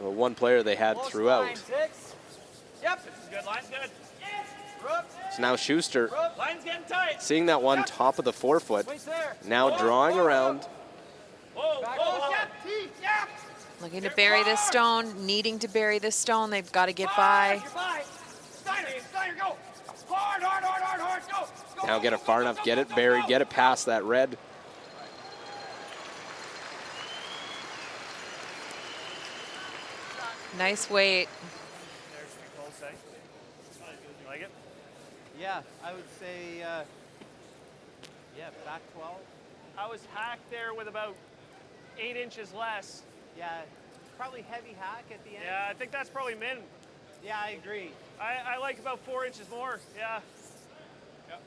the one player they had throughout. Yep, this is good. Line's good. So now Schuster, Line's getting tight. seeing that one top of the forefoot, now drawing around. Looking to bury this stone, needing to bury this stone. They've got to get by. Now get it far enough, get it buried, get it past that red. Nice weight. You like it? Yeah, I would say, yeah, back 12. I was hacked there with about 8 inches less. Yeah, probably heavy hack at the end. Yeah, I think that's probably min. Yeah, I agree. I like about 4 inches more. Yeah.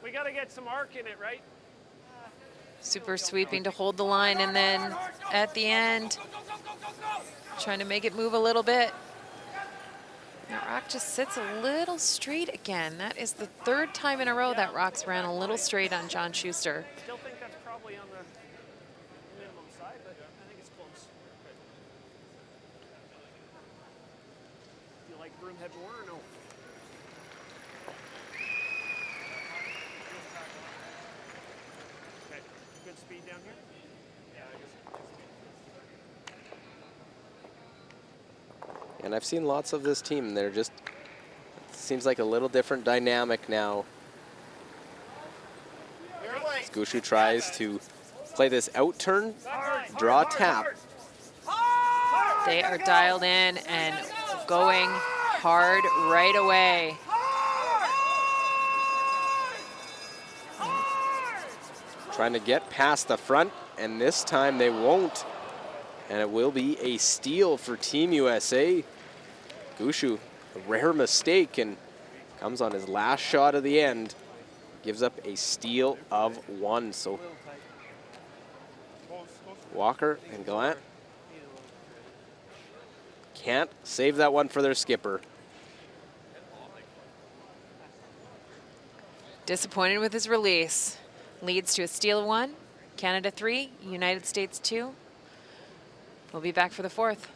We got to get some arc in it, right? Super sweeping to hold the line, and then at the end, trying to make it move a little bit. That rock just sits a little straight again. That is the 3rd time in a row that rock's ran a little straight on John Schuster. Still think that's probably on the minimum side, but I think it's close. Do you like broomhead more or no? Okay, good speed down here. Yeah, I guess. And I've seen lots of this team. They're just, it seems like a little different dynamic now. Gushu tries to play this out turn, draw tap. They are dialed in and going hard right away. Trying to get past the front, and this time they won't. And it will be a steal for Team USA. Gushu, a rare mistake, and comes on his last shot of the end. Gives up a steal of 1. So Walker and Gallant can't save that one for their skipper. Disappointed with his release. Leads to a steal of 1, Canada 3, United States 2. We'll be back for the 4th.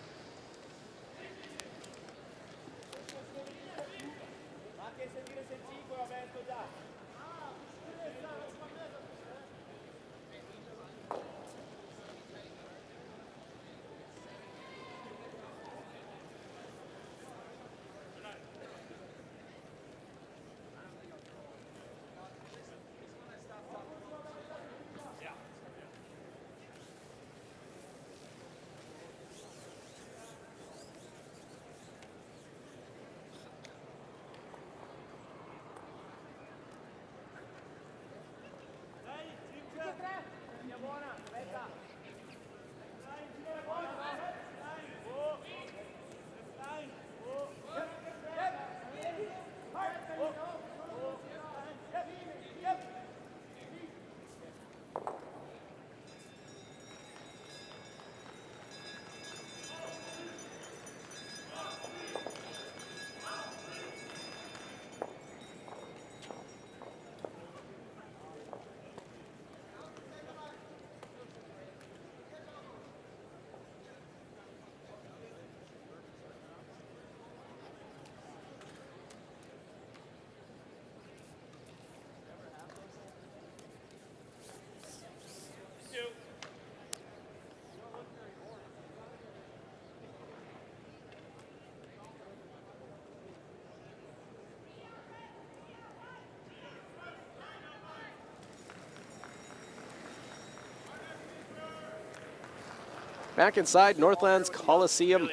Back inside Northlands Coliseum.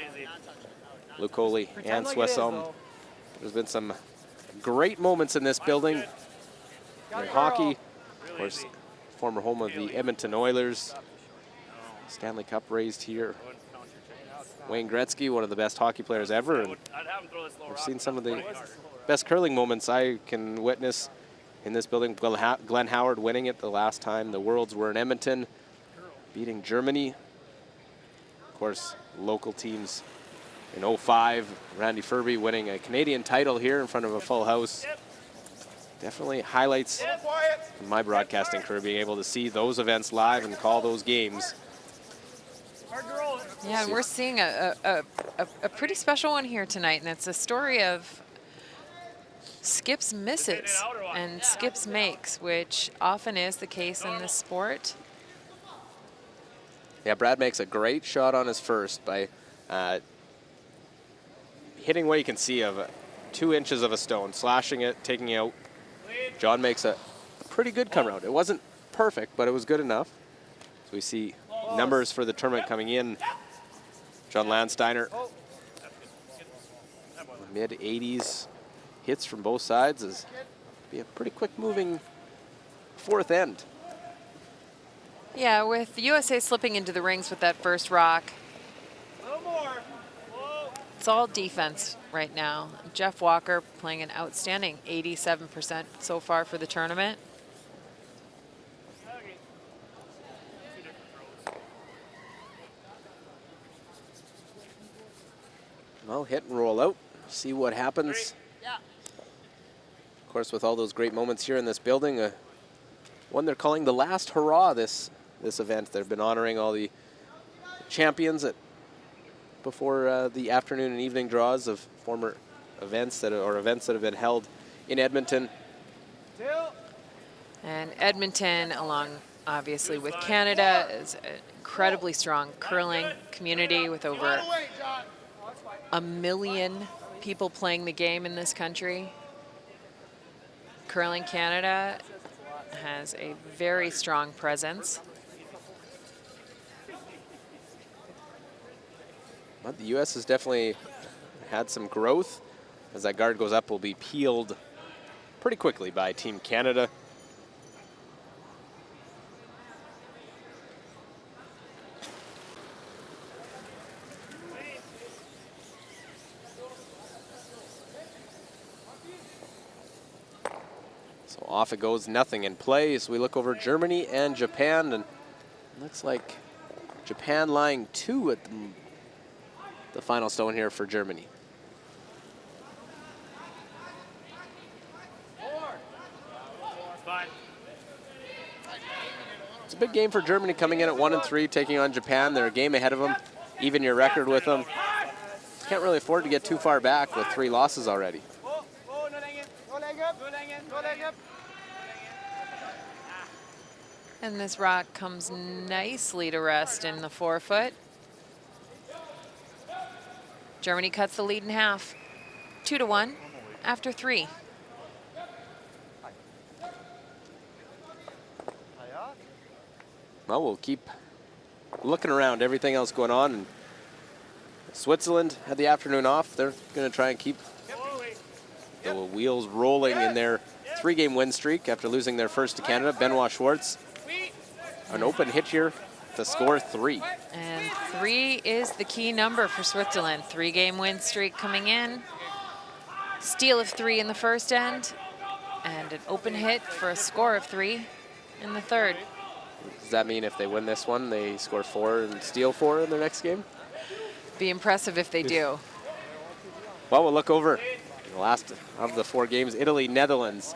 Luke Coley and Swessom. There's been some great moments in this building. In hockey, of course, former home of the Edmonton Oilers. Stanley Cup raised here. Wayne Gretzky, one of the best hockey players ever. And we've seen some of the best curling moments I can witness in this building. Glenn Howard winning it the last time the Worlds were in Edmonton, beating Germany. Of course, local teams in '05, Randy Furby winning a Canadian title here in front of a full house. Definitely highlights in my broadcasting career, being able to see those events live and call those games. Yeah, and we're seeing a a pretty special one here tonight, and it's a story of skips misses and skips makes, which often is the case in this sport. Yeah, Brad makes a great shot on his first by hitting what you can see of 2 inches of a stone, slashing it, taking it out. John makes a pretty good come around. It wasn't perfect, but it was good enough. So we see numbers for the tournament coming in. John Landsteiner, mid-80s hits from both sides is be a pretty quick moving 4th end. Yeah, with USA slipping into the rings with that first rock, it's all defense right now. Jeff Walker playing an outstanding 87% so far for the tournament. Well, hit and roll out. See what happens. Of course, with all those great moments here in this building, one they're calling the last hurrah this event. They've been honoring all the champions before the afternoon and evening draws of former events that have been held in Edmonton. And Edmonton, along obviously with Canada, is an incredibly strong curling community with over 1 million people playing the game in this country. Curling Canada has a very strong presence. But the U.S. has definitely had some growth. As that guard goes up, will be peeled pretty quickly by Team Canada. So off it goes, nothing in play. So we look over Germany and Japan, and it looks like Japan lying 2 at the final stone here for Germany. It's a big game for Germany coming in at 1-3, taking on Japan. They're a game ahead of them. Even your record with them. Can't really afford to get too far back with 3 losses already. And this rock comes nicely to rest in the forefoot. Germany cuts the lead in half, 2-1 after 3. Well, we'll keep looking around, everything else going on. And Switzerland had the afternoon off. They're going to try and keep the wheels rolling in their 3-game win streak after losing their first to Canada. Benoit Schwartz, an open hit here to score 3. And 3 is the key number for Switzerland. 3-game win streak coming in. Steal of 3 in the first end. And an open hit for a score of 3 in the third. Does that mean if they win this one, they score 4 and steal 4 in their next game? Be impressive if they do. Well, we'll look over the last of the 4 games. Italy, Netherlands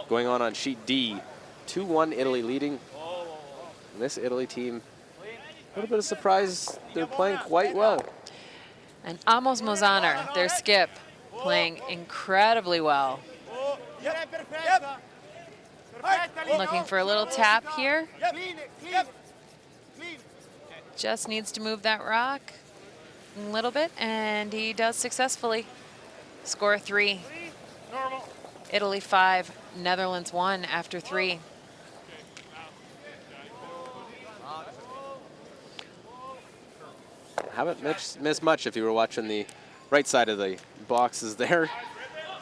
going on sheet D. 2-1 Italy leading. And this Italy team, a little bit of surprise, they're playing quite well. And Amos Mozaner, their skip, playing incredibly well. Looking for a little tap here. Just needs to move that rock a little bit, and he does successfully. Score 3. Italy 5, Netherlands 1 after 3. Haven't missed much if you were watching the right side of the boxes there.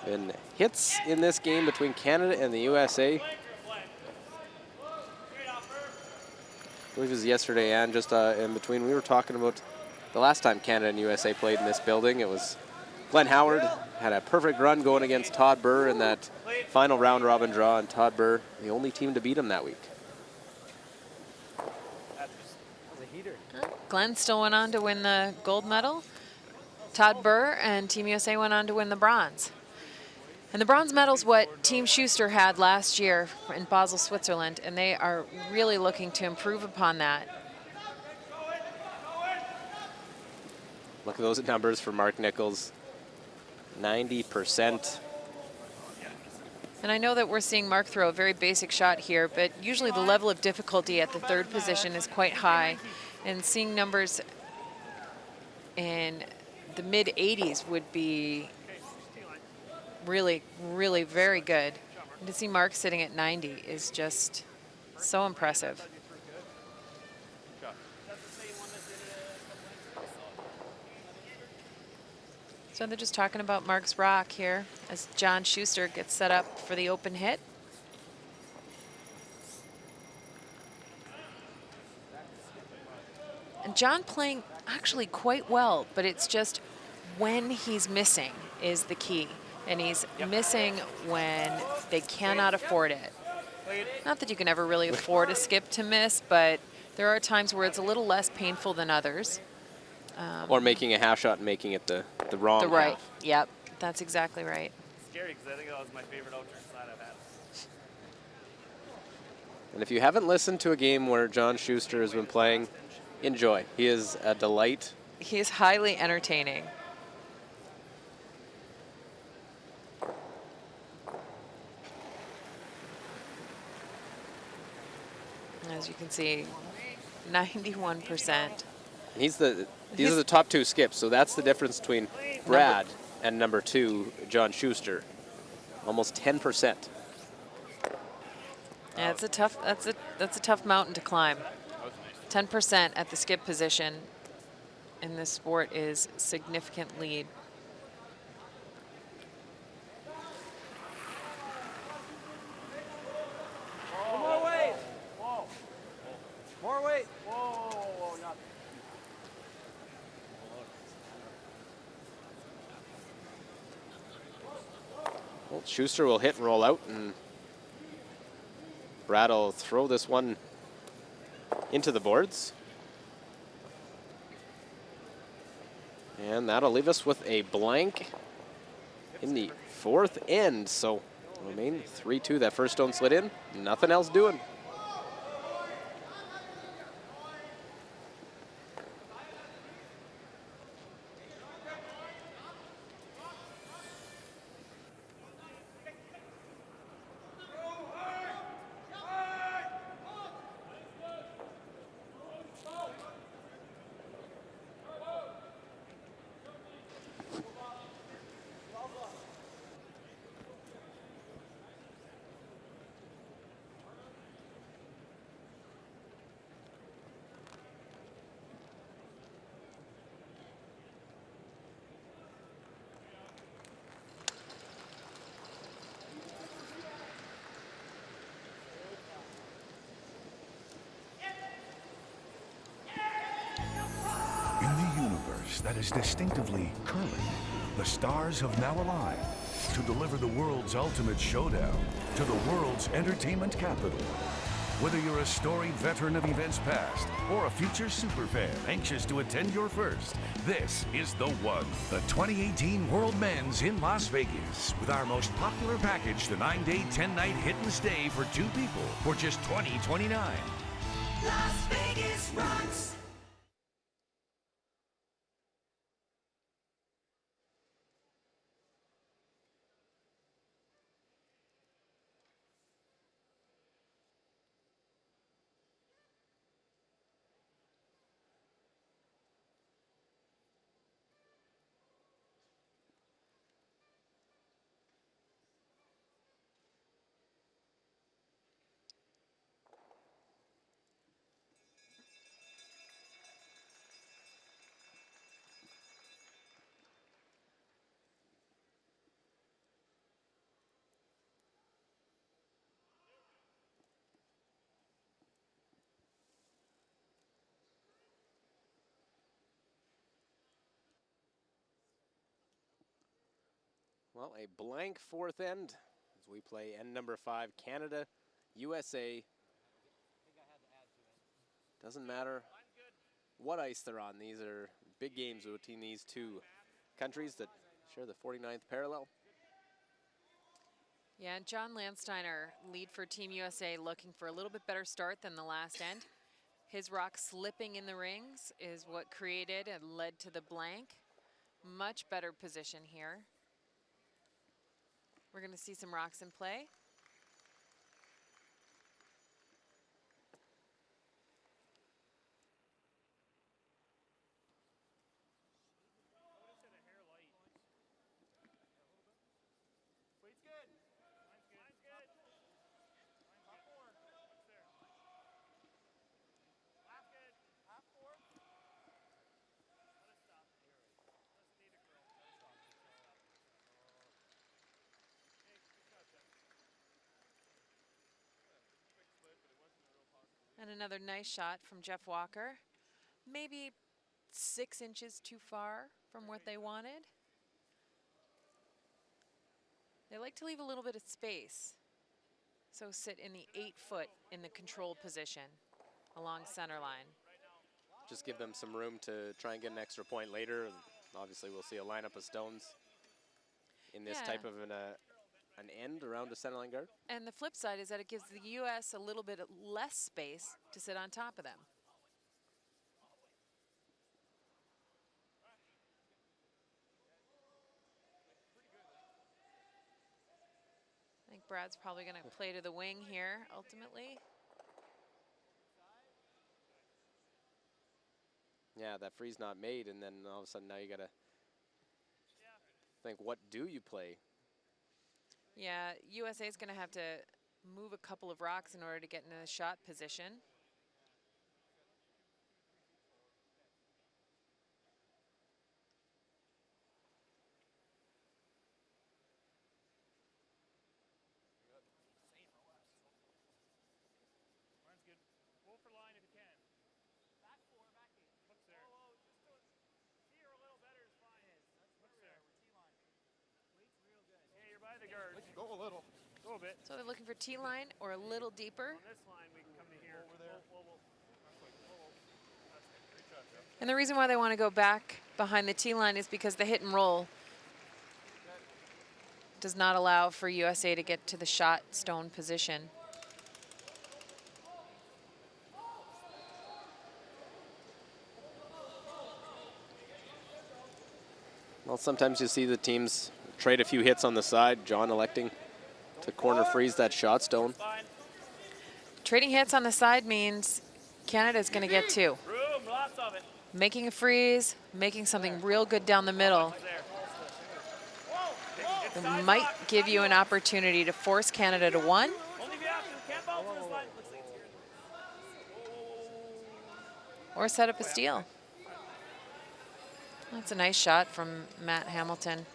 And hits in this game between Canada and the USA. I believe it was yesterday, and just in between, we were talking about the last time Canada and USA played in this building. It was Glenn Howard had a perfect run going against Todd Burr in that final round robin draw, and Todd Burr, the only team to beat him that week. Glenn still went on to win the gold medal. Todd Burr and Team USA went on to win the bronze. And the bronze medal's what Team Schuster had last year in Basel, Switzerland, and they are really looking to improve upon that. Look at those numbers for Mark Nichols. 90%. And I know that we're seeing Mark throw a very basic shot here, but usually the level of difficulty at the third position is quite high. And seeing numbers in the mid 80s would be really, really very good. And to see Mark sitting at 90 is just so impressive. So they're just talking about Mark's rock here as John Schuster gets set up for the open hit. And John playing actually quite well, but it's just when he's missing is the key. And he's missing when they cannot afford it. Not that you can ever really afford a skip to miss, but there are times where it's a little less painful than others. Or making a half shot and making it the wrong The right, half. yep, that's exactly right. Scary because I think that was my favorite outturn slide I've had. And if you haven't listened to a game where John Schuster has been playing, enjoy. He is a delight. He is highly entertaining. As you can see, 91%. These are the top two skips, so that's the difference between Brad and number 2, John Schuster. Almost 10%. Yeah, it's a tough. That's a tough mountain to climb. 10% at the skip position in this sport is significant lead. More weight. Whoa. More weight. Whoa, not. Well, Schuster will hit and roll out, and Brad will throw this one into the boards. And that'll leave us with a blank in the fourth end. So remain 3-2. That first stone slid in. Nothing else doing. That is distinctively curling, the stars have now aligned to deliver the world's ultimate showdown to the world's entertainment capital. Whether you're a storied veteran of events past or a future superfan anxious to attend your first, this is the one. The 2018 World Men's in Las Vegas with our most popular package, the 9-day, 10-night hit and stay for 2 people for just $20.29. Las Vegas rocks. Well, a blank fourth end as we play end number 5, Canada, USA. Doesn't matter what ice they're on. These are big games between these two countries that share the 49th parallel. Yeah, and John Landsteiner, lead for Team USA, looking for a little bit better start than the last end. His rock slipping in the rings is what created and led to the blank. Much better position here. We're going to see some rocks in play. Weight's good. Line's good. Line's good. Top four. What's there? Half good. Half four. Let us stop. Doesn't need a curl. Let us stop. Hey, good shot, Jeff. Quick split, but it wasn't a real possible. And another nice shot from Jeff Walker. Maybe 6 inches too far from what they wanted. They like to leave a little bit of space. So sit in the 8 foot in the control position along center line. Just give them some room to try and get an extra point later. And obviously, we'll see a lineup of stones in this type of an end around a center line guard. And the flip side is that it gives the U.S. a little bit less space to sit on top of them. I think Brad's probably going to play to the wing here, ultimately. Yeah, that free's not made, and then all of a sudden now you got to think, what do you play? Yeah, USA is going to have to move a couple of rocks in order to get in a shot position. Line's good. Go for line if you can. Back four, back 8. Hooks there. Whoa, just do it. See her a little better is fine. Hooks there. T-line. Weight's real good. Yeah, you're by the guard. Go a little. Go a bit. So they're looking for T-line or a little deeper. On this line, we can come to here. Over there. Whoa. And the reason why they want to go back behind the T-line is because the hit and roll does not allow for USA to get to the shot stone position. Well, sometimes you see the teams trade a few hits on the side. John electing to corner freeze that shot stone. Trading hits on the side means Canada's going to get 2. Room, lots of it. Making a freeze, making something real good down the middle. It might give you an opportunity to force Canada to 1. Only if you have to. Can't bounce this line. Looks like it's here. Or set up a steal. That's a nice shot from Matt Hamilton.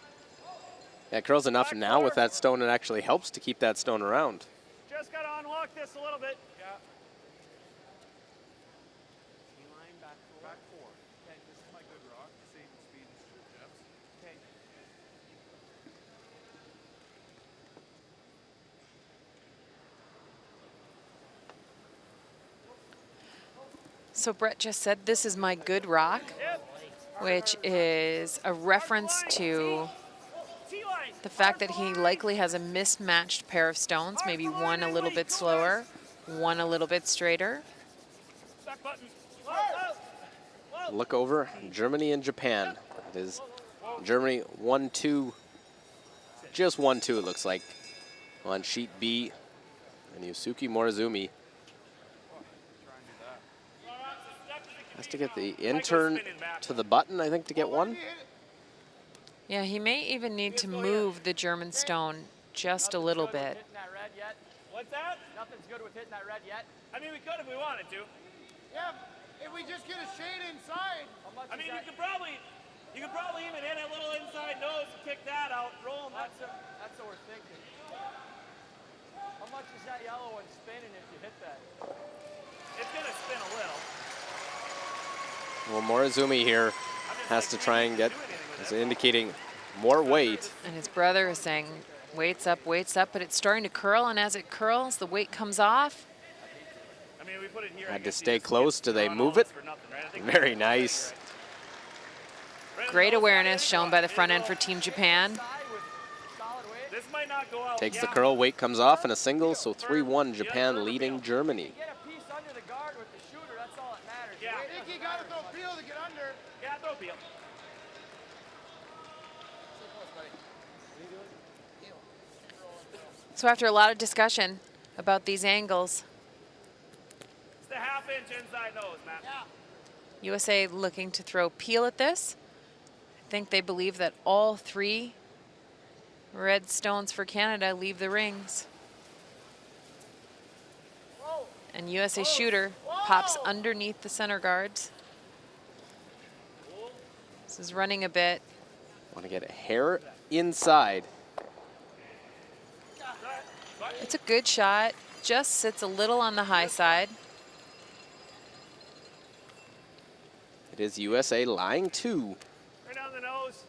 Yeah, curls enough now with that stone. It actually helps to keep that stone around. Just got to unlock this a little bit. Yeah. T-line back 4. Back 4. Okay, this is my good rock. Same speed as Jeff's. Okay. So Brett just said, "This is my good rock," which is a reference to T-line. the fact that he likely has a mismatched pair of stones, maybe one a little bit slower, one a little bit straighter. Back button. Whoa. Look over Germany and Japan. It is Germany 1-2, just 1-2 it looks like on sheet B. And Yusuke Morizumi has to get the intern to the button, I think, to get 1. Yeah, he may even need to move the German stone just a little bit. Hitting that red yet? What's that? Nothing's good with hitting that red yet. I mean, we could if we wanted to. Yeah, if we just get a shade inside. How much I is mean, that? you could probably even hit a little inside nose and kick that out, roll them. That's what we're thinking. How much is that yellow one spinning if you hit that? It's gonna spin a little. Well, Morizumi here has to try and get, is indicating more weight. And his brother is saying, weights up, but it's starting to curl, and as it curls, the weight comes off. I mean, we put it here. Had to stay close. Do they move it? Very nice. Great awareness shown by the front end for Team Japan. This might not go out. Takes the curl, weight comes off in a single, so 3-1 Japan leading Germany. Get a piece under the guard with the shooter, that's all Throw peel. So after a lot of discussion about these angles, It's the half-inch inside nose, Matt. USA looking to throw peel at this. I think they believe that all 3 red stones for Canada leave the rings. And USA shooter pops underneath the center guards. This is running a bit. Want to get a hair inside. It's a good shot. Just sits a little on the high side. It is USA lying 2. Right down the nose.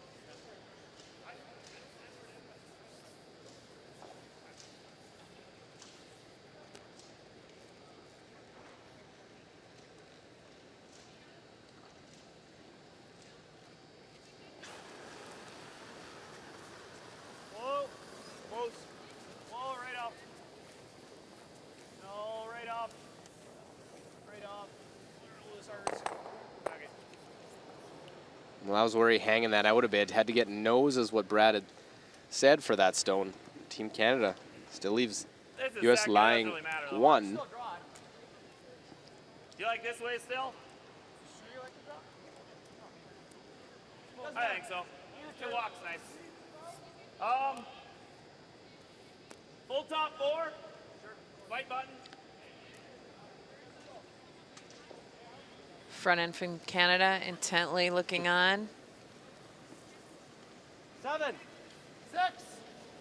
Whoa. Close. Whoa, right up. No, right up. Right up. Loose arms. Okay. Well, I was worried hanging that out a bit. Had to get nose, is what Brad had said for that stone. Team Canada still leaves This is US second, lying doesn't really matter, though. 1. Still draw it. You like this way still? I think so. It walks nice. Full top 4. White button. Front end from Canada intently looking on. 7, 6.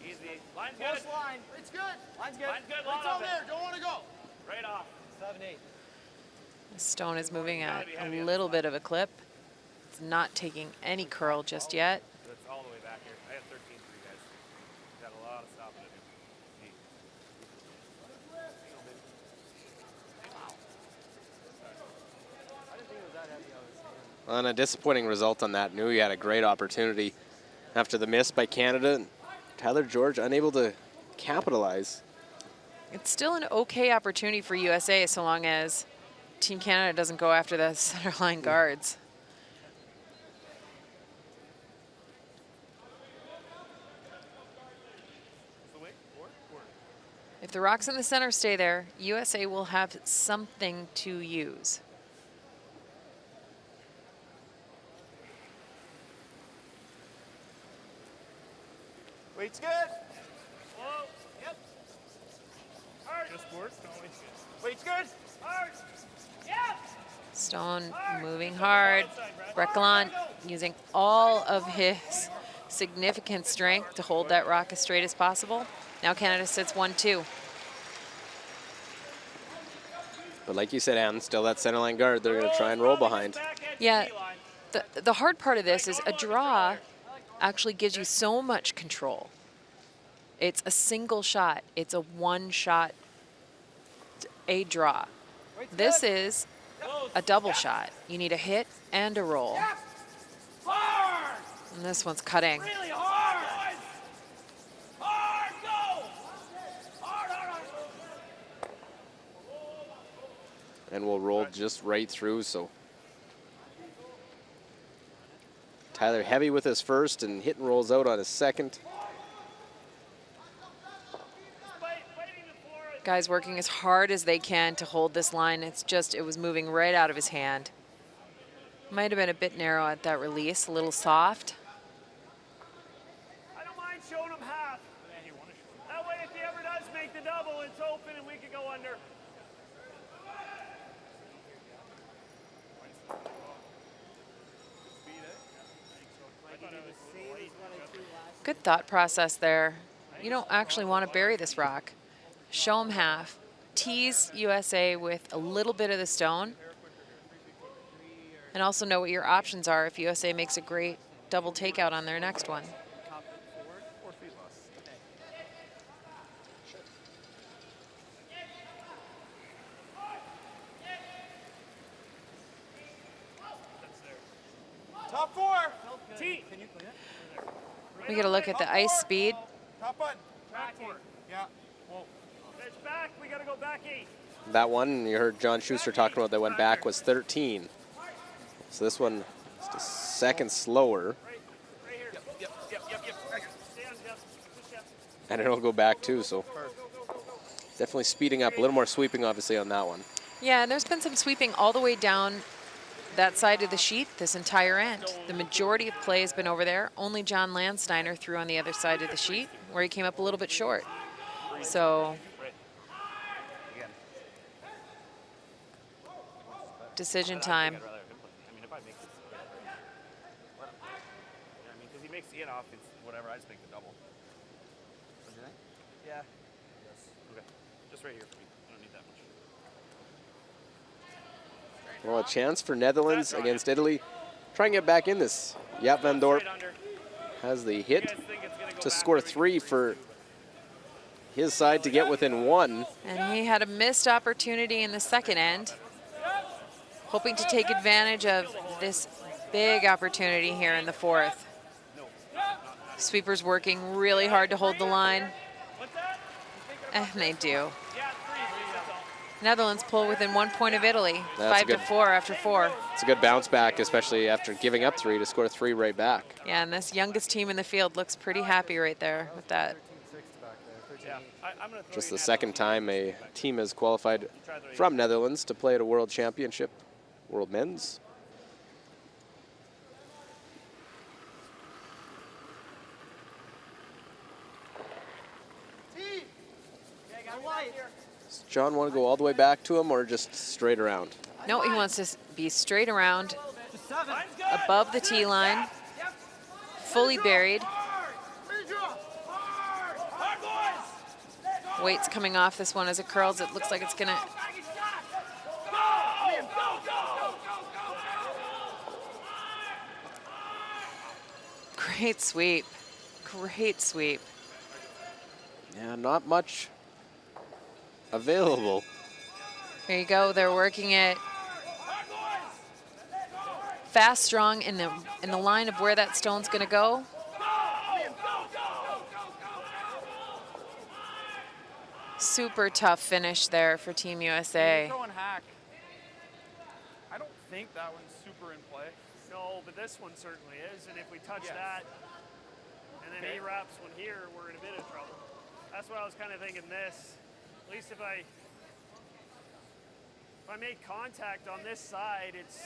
Easy. Line's Close good. line. It's good. Line's good. Line's good. It's Lot on of it. there. Don't want to go. Right off. 7, 8. The stone is moving at Gotta be heavy a on little this bit of a clip. It's not taking any curl just yet. That's all the way back here. I had 13 for you guys. Got a lot of stopping to do. Neat. I didn't think it was that heavy out of his hand. On a disappointing result on that. Knew he had a great opportunity after the miss by Canada. Tyler George unable to capitalize. It's still an okay opportunity for USA so long as Team Canada doesn't go after the center line guards. So wait, 4? If the rocks in the center stay there, USA will have something to use. Weight's good. Whoa. Yep. Hard. Just work, Tony. Weight's good. Hard. Yeah. Stone moving hard. Breckland using all of his significant strength to hold that rock as straight as possible. Now Canada sits 1-2. But like you said, Ann, still that center line guard they're going to try and roll behind. Yeah, the hard part of this is a draw actually gives you so much control. It's a single shot. It's a one-shot a draw. This is a double shot. You need a hit and a roll. Hard. And this one's cutting. Really hard. Hard. Go. Hard, hard, hard. And we'll roll just right through, so. Tyler heavy with his first and hit and rolls out on his second. Guys working as hard as they can to hold this line. It's just, it was moving right out of his hand. Might have been a bit narrow at that release, a little soft. I don't mind showing him half. That way, if he ever does make the double, it's open and we can go under. Good thought process there. You don't actually want to bury this rock. Show them half. Tease USA with a little bit of the stone. And also know what your options are if USA makes a great double takeout on their next one. Top it forward, 4 feet less. Top 4. T. We get a look at the ice speed. Top button. Back 4. Yeah. Pitch back. We got to go back 8. That one, you heard John Schuster talking about that went back, was 13. So this one Just a second slower. Right here. Yep. Stay on, Jeff. Push, Jeff. And it'll go back too, so definitely speeding up. A little more sweeping, obviously, on that one. Yeah, and there's been some sweeping all the way down that side of the sheet this entire end. The majority of play has been over there. Only John Landsteiner threw on the other side of the sheet, where he came up a little bit short. So decision time. I'd rather him put, I mean, if I make this, let him. You know what I mean? Because he makes Ian off, it's whatever. I just make the double. What do you think? Yeah. Okay. Just right here for me. I don't need that much. Well, a chance for Netherlands against Italy. Try and get back in this. Jaap van Dorp Straight under. has the You hit guys think it's gonna go to back score or we can 3 for his side to get within 1. And he had a missed opportunity in the second end, hoping to take advantage of this big opportunity here in the fourth. Sweepers working really hard to hold the line, and they do. Yeah, 3, that's all. Netherlands pull within 1 point of Italy, That's 5 to good. 4 after 4. It's a good bounce back, especially after giving up 3 to score 3 right back. Yeah, and this youngest team in the field looks pretty happy right there with that. 13-6 back there. 13-8. Yeah. I'm gonna throw Just you the an second absolute time a team has qualified from Netherlands to play at a world championship, world men's. Does John want to go all the way back to him or just straight around? No, he wants to be straight around, above the tee line, fully buried. Weight's coming off this one as it curls. It looks like it's gonna. Great sweep. Great sweep. Yeah, not much available. There you go. They're working it fast, strong in the line of where that stone's going to go. Super tough finish there for Team USA. Throwing hack. I don't think that one's super in play. No, but this one certainly is. And if we touch Yes. that, and then he wraps one here, we're in a bit of trouble. That's what I was kind of thinking. This, at least if I make contact on this side, it's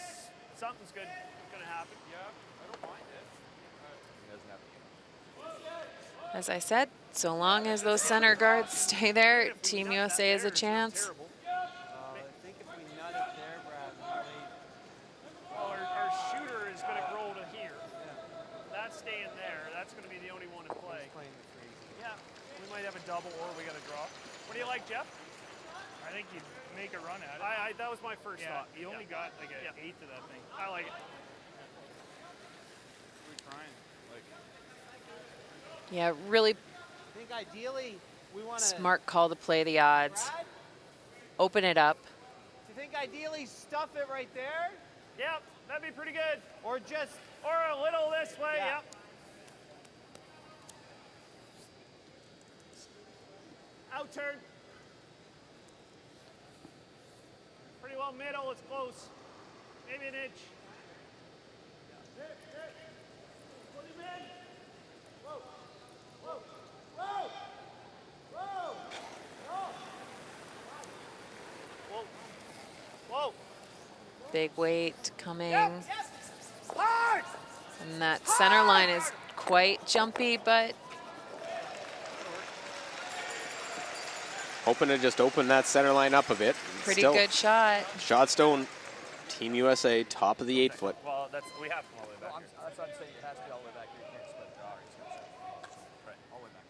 something's good gonna happen. Yeah, I don't mind it. He doesn't have As I said, so long as those center guards stay there, Team USA has a chance. Terrible. I think if we nut it there, Brad, Well, our shooter is gonna grow to here. That's staying there. That's gonna be the only one in play. playing the crazy. Yeah, we might have a double or we got a draw. What do you like, Jeff? I think you'd make a run at it. That was my first thought. You only got like an Yeah. eighth of that thing. I like it. We're trying. Like, Yeah, really I think ideally we want to. smart call to play the odds. Brad, Open it up. do you think ideally stuff it right there, Yep, that'd be pretty good. or just Or a little this way, Yeah. yep. Out turn. Pretty well middle, it's close. Maybe an inch. Put him in. Whoa. Whoa. Big weight coming. And that center line is quite jumpy, but Hoping to just open that center line up a bit. pretty Still, good shot. shot stone, Team USA, top of the 8-foot. Well, we have to come all the way back here. that's what I'm saying. It has to be all the way back here. You can't split draw. He's gonna shut. Right. All the way back.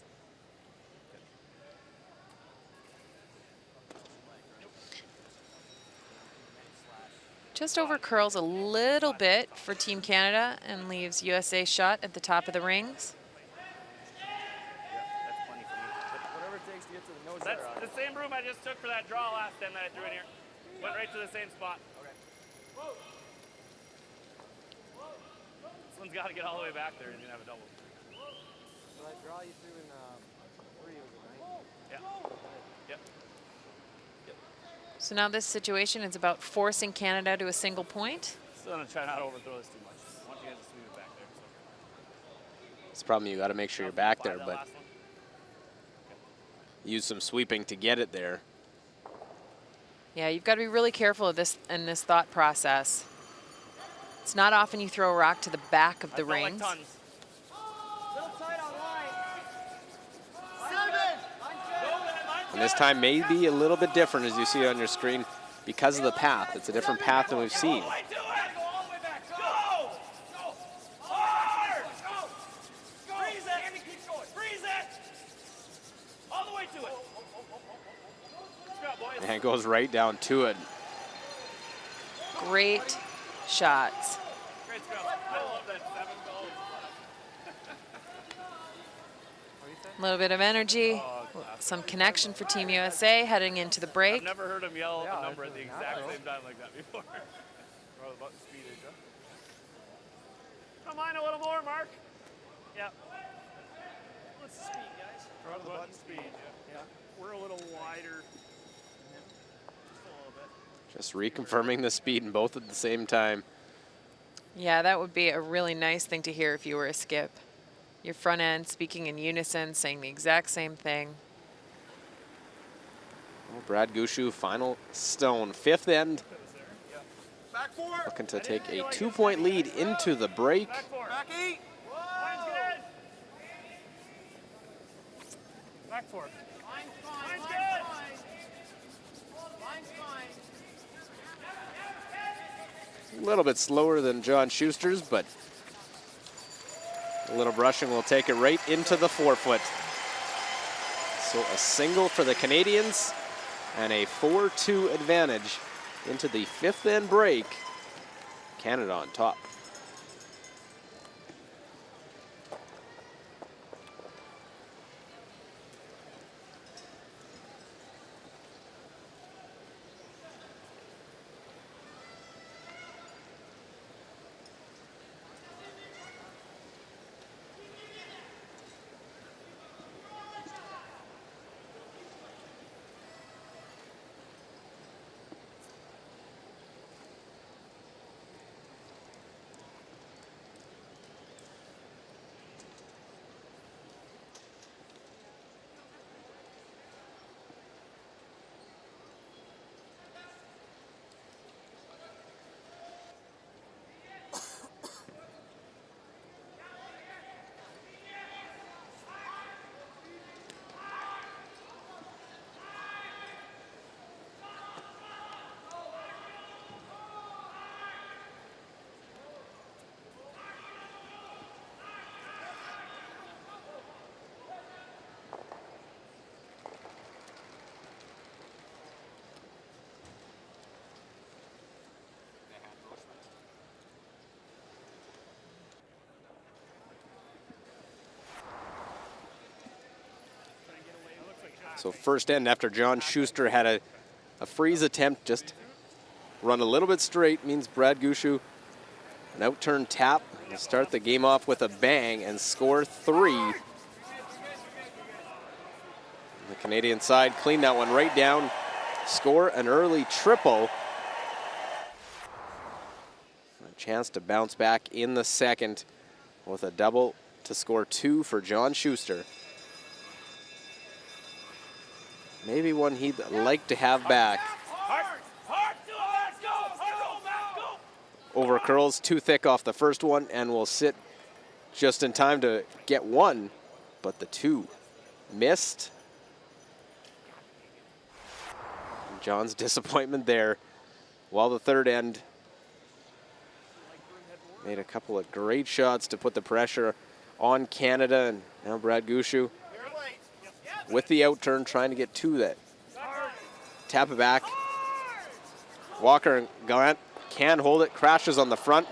Just over curls a little bit for Team Canada and leaves USA shot at the top of the rings. That's plenty for me. Whatever it takes to get to the nose That's there. the same room I just took for that draw last time that I threw in here. Went right to the same spot. Okay. This one's got to get all the way back there. He's going to have a double. So that draw you threw in Rio, right? Yeah. Yep. So now this situation is about forcing Canada to a single point. Still going to try not to overthrow this too much. It's the problem, you got to make sure you're back there, but use some sweeping to get it there. Yeah, you've got to be really careful of this in this thought process. It's not often you throw a rock to the back of the rings. Little tight on line. And this time may be a little bit different, as you see on your screen, because of the path. It's a different path than we've seen. And it goes right down to it. Great shots. A little bit of energy, some connection for Team USA heading into the break. I've never heard him yell a number at the exact same time like that before. Throw the button speed, Joe. Come on a little more, Mark. Yeah. What's the speed, guys? Throw the button speed. Yeah. We're a little wider. Just a little bit. Just reconfirming the speed in both at the same time. Yeah, that would be a really nice thing to hear if you were a skip. Your front end speaking in unison, saying the exact same thing. Well, Brad Gushu, final stone, fifth end. Back four. Looking to take a 2-point lead into the break. Back four. Back eight. Line's good. Back four. Line's fine. Line's Line's good. fine. Line's fine. A little bit slower than John Schuster's, but a little brushing will take it right into the forefoot. So a single for the Canadians and a 4-2 advantage into the fifth end break. Canada on top. So first end after John Schuster had a freeze attempt, just run a little bit straight, means Brad Gushu, an outturn tap, will start the game off with a bang and score 3. The Canadian side cleaned that one right down, score an early triple. A chance to bounce back in the second with a double to score 2 for John Schuster. Maybe one he'd like to have back. Over curls, too thick off the first one, and will sit just in time to get one, but the 2 missed. And John's disappointment there, while the third end made a couple of great shots to put the pressure on Canada, and now Brad Gushu with the outturn, trying to get to that. Tap it back. Walker and Gallant can hold it, crashes on the front,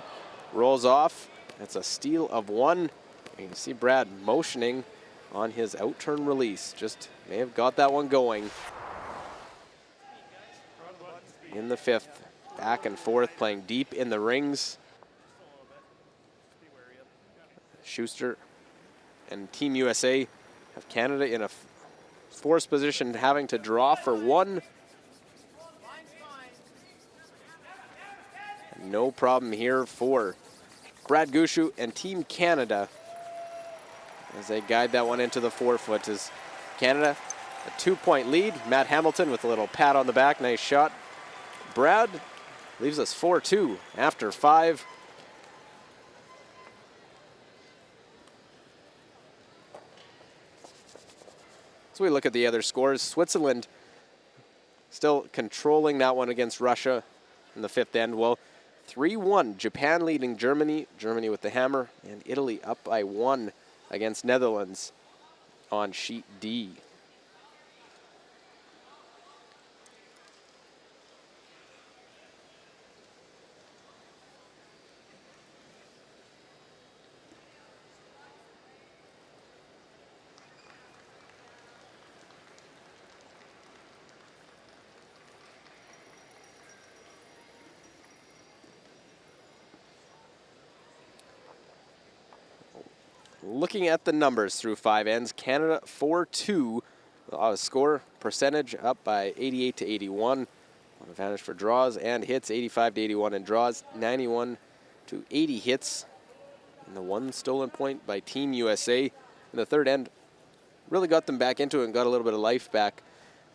rolls off. It's a steal of 1. And you can see Brad motioning on his outturn release. Just may have got that one going. In the fifth, back and forth, playing deep in the rings. Schuster and Team USA have Canada in a forced position, having to draw for 1. No problem here for Brad Gushu and Team Canada. as they guide that one into the 4-foot. As Canada, a 2-point lead. Matt Hamilton with a little pat on the back. Nice shot. Brad leaves us 4-2 after 5. So we look at the other scores. Switzerland still controlling that one against Russia in the 5th end. Well, 3-1. Japan leading Germany. Germany with the hammer. And Italy up by 1 against Netherlands on sheet D. Looking at the numbers through 5 ends, Canada 4-2. Score percentage up by 88 to 81. Advantage for draws and hits, 85 to 81 in draws, 91 to 80 hits. And the 1 stolen point by Team USA in the 3rd end really got them back into it and got a little bit of life back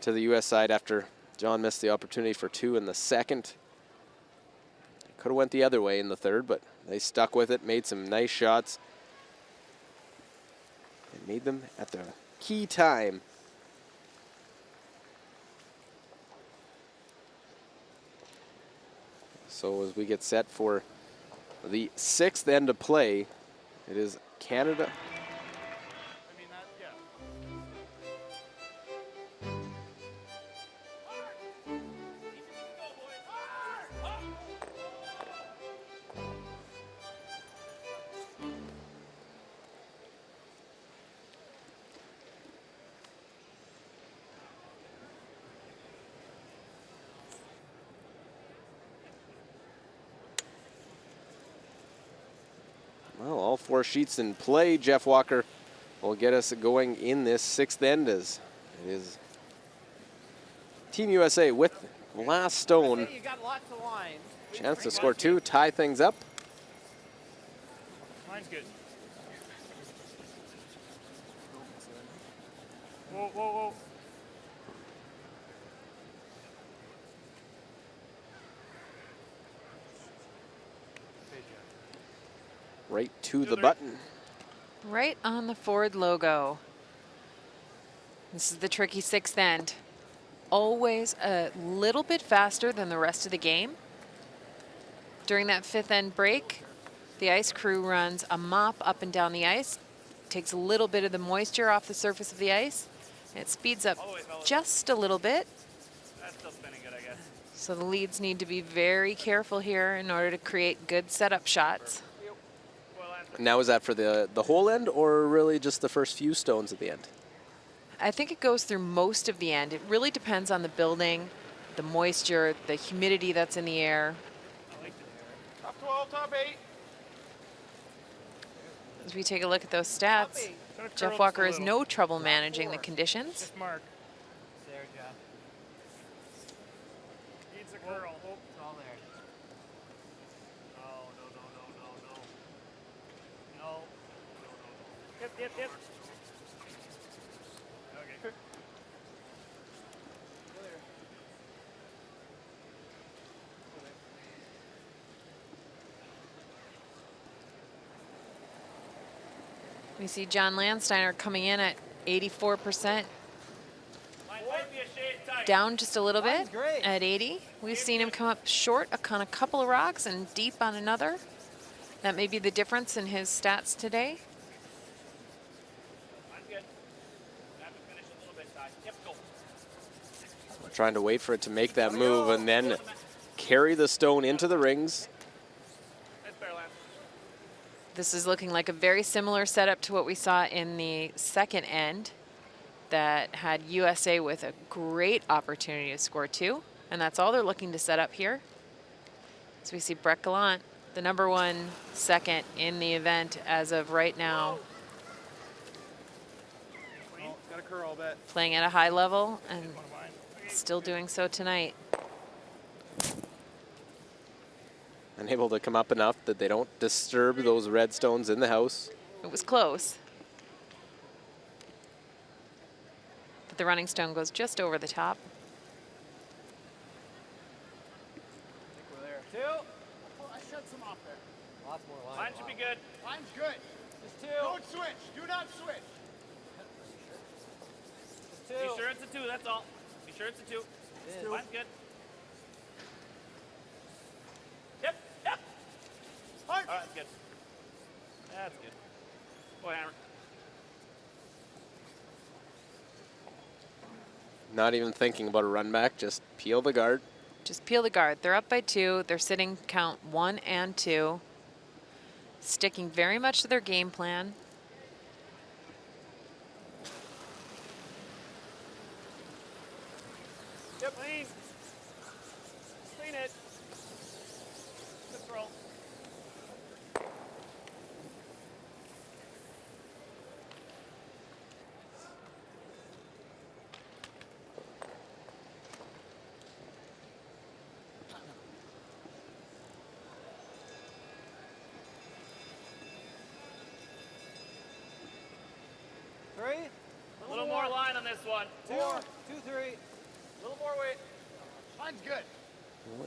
to the US side after John missed the opportunity for 2 in the 2nd. Could have went the other way in the 3rd, but they stuck with it, made some nice shots. And made them at the key time. So as we get set for the 6th end of play, it is Canada. I mean, that, yeah. Well, all 4 sheets in play. Jeff Walker will get us going in this 6th end as it is Team USA with last stone. You got lots of lines. Chance to score 2, tie things up. Mine's good. Whoa, whoa, whoa. Right to the button. Right on the Ford logo. This is the tricky 6th end. Always a little bit faster than the rest of the game. During that 5th end break, the ice crew runs a mop up and down the ice, takes a little bit of the moisture off the surface of the ice, and it speeds up just a little bit. That's still spinning good, I guess. So the leads need to be very careful here in order to create good setup shots. Now is that for the whole end or really just the first few stones at the end? I think it goes through most of the end. It really depends on the building, the moisture, the humidity that's in the air. Top 12, top 8. As we take a look at those stats, Jeff Walker has no trouble managing the conditions. Just mark. There, Jeff. Needs a curl. It's all there. No, no, no, no, no, no. No. No, no, no. Yep, yep, yep. Okay. We see John Landsteiner coming in at 84%, down just a little bit Mine's great. at 80. We've seen him come up short on a couple of rocks and deep on another. That may be the difference in his stats today. We're trying to wait for it to make that move and then carry the stone into the rings. This is looking like a very similar setup to what we saw in the 2nd end that had USA with a great opportunity to score 2. And that's all they're looking to set up here. So we see Brett Gallant, the #1 second in the event as of right now, Oh, got a curl a bit. playing at a high level and still doing so tonight. Unable to come up enough that they don't disturb those red stones in the house. It was close. But the running stone goes just over the top. I think we're there. 2. I shut some off there. Lots more line. Mine should be good. Mine's good. Just 2. Don't switch. Do not switch. Just 2. Be sure it's a 2, that's all. Be sure it's a 2. It is. Mine's good. Yep, yep. All right, that's good. That's good. Boy, Hammer. Not even thinking about a run back, just peel the guard. Just peel the guard. They're up by 2. They're sitting count 1 and 2. Sticking very much to their game plan. Yep, clean. Clean it. Good throw. A A little more line on this one. 2, 2, 3. A little more weight. Mine's good.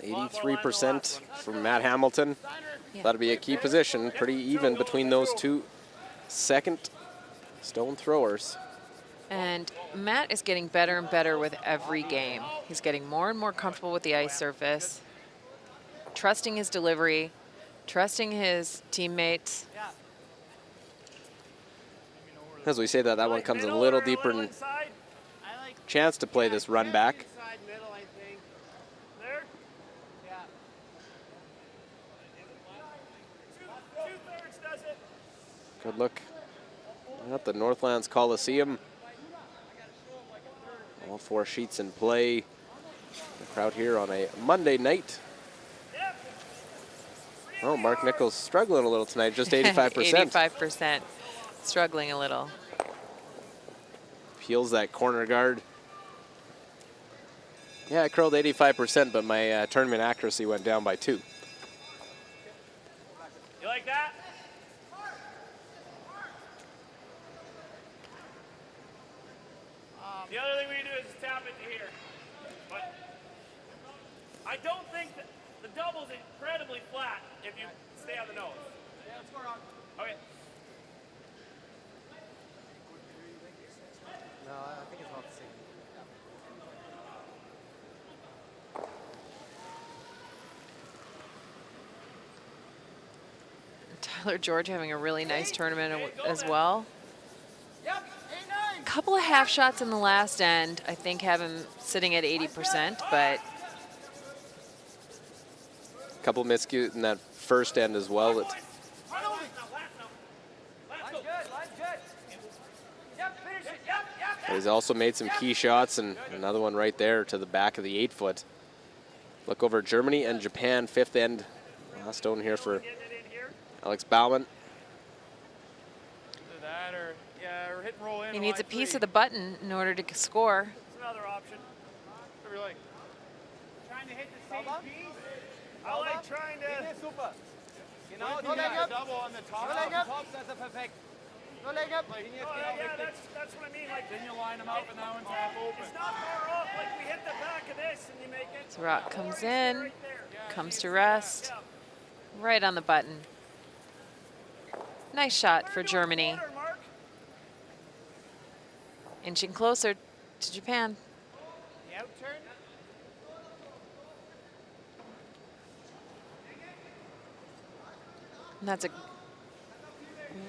Well, 83% from Matt Hamilton. That'll be a key position. Pretty even between those two second stone throwers. And Matt is getting better and better with every game. He's getting more and more comfortable with the ice surface, trusting his delivery, trusting his teammates. Yeah. As we say that, that one comes a little deeper in chance to play this run back. There. Yeah. 2/3 does it. Good look at the Northlands Coliseum. All 4 sheets in play. The crowd here on a Monday night. Oh, Mark Nichols struggling a little tonight, just 85%. 85%. Struggling a little. Peels that corner guard. Yeah, I curled 85%, but my tournament accuracy went down by 2. You like that? The other thing we do is just tap it to here. But I don't think that the double's incredibly flat if you stay on the nose. Yeah, let's go around. Okay. No, I think it's about the same. Tyler George having a really nice tournament as well. Yep. A couple of half shots in the last end, I think, have him sitting at 80%, but A couple miscues in that first end as well. Line's good, line's good. Yep, finish it. Yep, yep. But he's also made some key shots, and another one right there to the back of the 8-foot. Look over Germany and Japan, 5th end. Last stone here for Alex Bauman. Either that or, yeah, or hit and roll in. he on needs a line piece 3. of the button in order to score. It's another option. Whatever you like. Trying to hit the same piece. I like trying to. Super. Genau, If you die got a double on the top, Top, das ist perfekt. Nur leg up. like, Yeah, that's what I mean. Like, then you line them up and that one's half open. it's not far up. Like we hit the back of this and you make it. So Rock comes in, Right there. comes to rest, right on the button. Nice shot for Germany. Water, Mark. Inching closer to Japan. The out turn. And that's a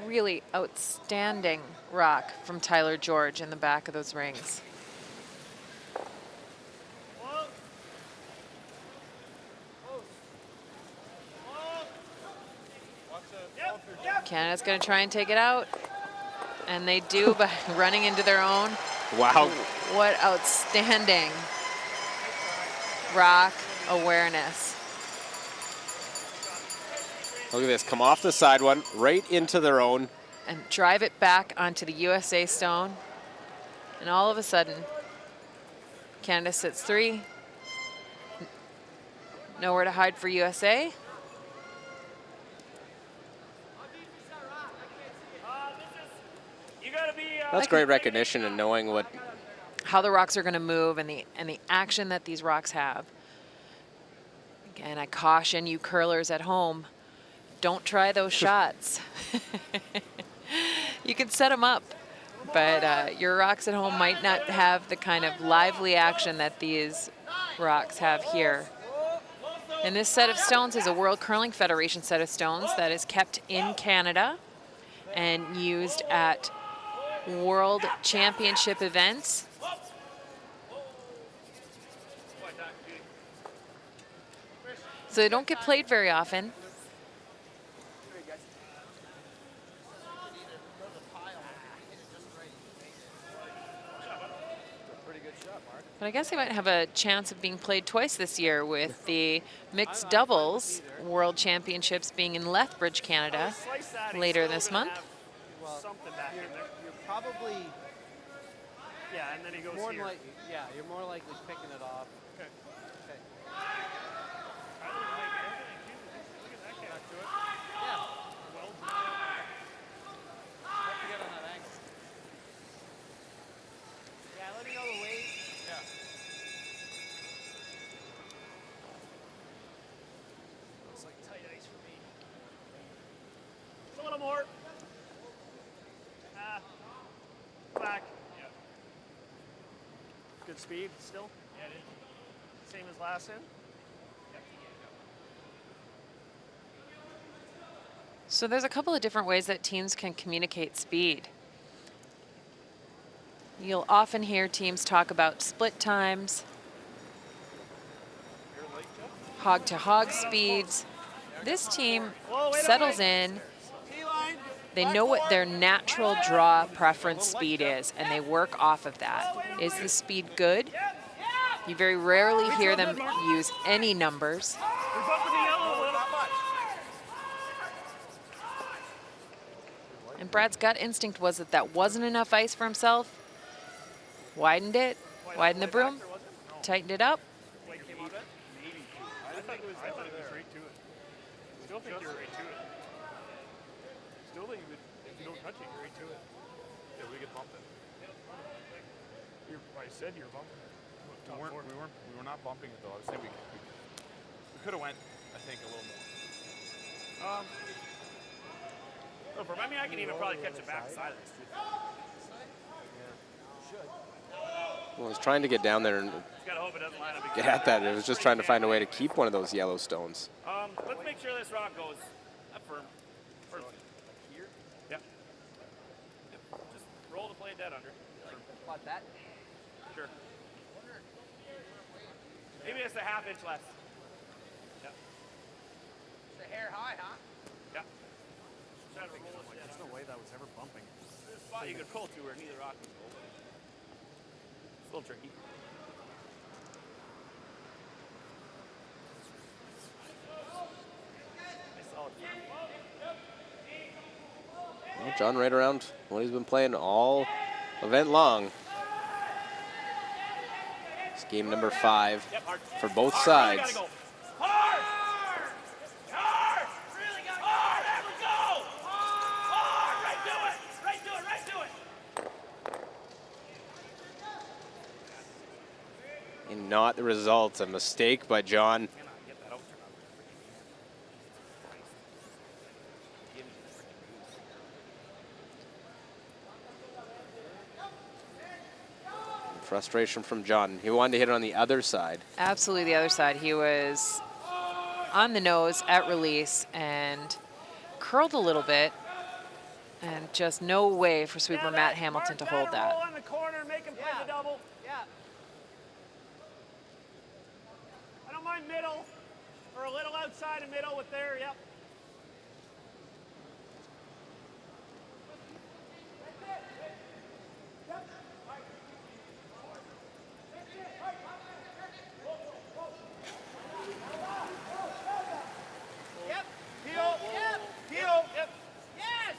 really outstanding rock from Tyler George in the back of those rings. Whoa. Whoa. Watch the Yep. Yep. Canada's going to try and take it out. And they do by running into their own. Wow. What outstanding rock awareness. Look at this, come off the side one, right into their own. And drive it back onto the USA stone. And all of a sudden, Canada sits 3. Nowhere to hide for USA. You gotta be. That's great recognition and knowing what how the rocks are going to move and the action that these rocks have. Again, I caution you curlers at home, don't try those shots. You can set them up, but your rocks at home might not have the kind of lively action that these rocks have here. And this set of stones is a World Curling Federation set of stones that is kept in Canada and used at World Championship events. So they don't get played very often. But I guess they might have a chance of being played twice this year with the mixed doubles World Championships being in Lethbridge, Canada, later this month. Something back in there. You're probably Yeah, and then he goes more here. likely, yeah, you're more likely picking it off. Okay. Okay. I would like everything too. Look at that guy. Back to it. Yeah. Well done. Have to get on that angle. Yeah, let me know the weight. Yeah. Looks like tight ice for me. Just a little more. Back. Yeah. Good speed still? Yeah, it is. Same as last in? Yeah. So there's a couple of different ways that teams can communicate speed. You'll often hear teams talk about split times, hog-to-hog speeds. This team settles in. They know what their natural draw preference speed is, and they work off of that. Is the speed good? You very rarely hear them use any numbers. We're bumping the yellow a little. And Brad's gut instinct was that that wasn't enough ice for himself. Widened it, widened the broom, tightened it up. Weight came on it? Maybe. I thought it was right to it. Still think you're right to it. Still think if you don't touch it, you're right to it. Yeah, we could bump it. I said you're bumping it. We were not bumping it though. I was saying we could have went, I think, a little more. I mean, I can even probably catch it back side of this too. Well, I was trying to get down there and Just gotta hope it doesn't line up. get at that. It was just trying to find a way to keep one of those yellow stones. Let's make sure this rock goes up firm. First. Here? Yep. Just roll the blade dead under. Spot that. Sure. Maybe it's a half inch less. Yep. The hair high, huh? Yep. Try to roll it dead. There's no way that was ever bumping. There's a spot you could pull to where neither rock can go. It's a little tricky. Nice solid firm. Well, John right around what he's been playing all event long. It's game number 5 Yep, hard. for both Hard, really sides. gotta go. Hard! Hard! Really gotta go. Hard! There we go! Hard! Right to it! Right to it! Right to it! And not the result. A mistake by John. Cannot get that out. Give me the freaking goose. Frustration from John. He wanted to hit it on the other side. Absolutely the other side. He was on the nose at release and curled a little bit, and just no way for sweeper Matt Hamilton to hold that. Roll on the corner, make him play the double. Yeah. I don't mind middle, or a little outside of middle with there, yep. Yep. Heel, Yep. heel, yep. Yes.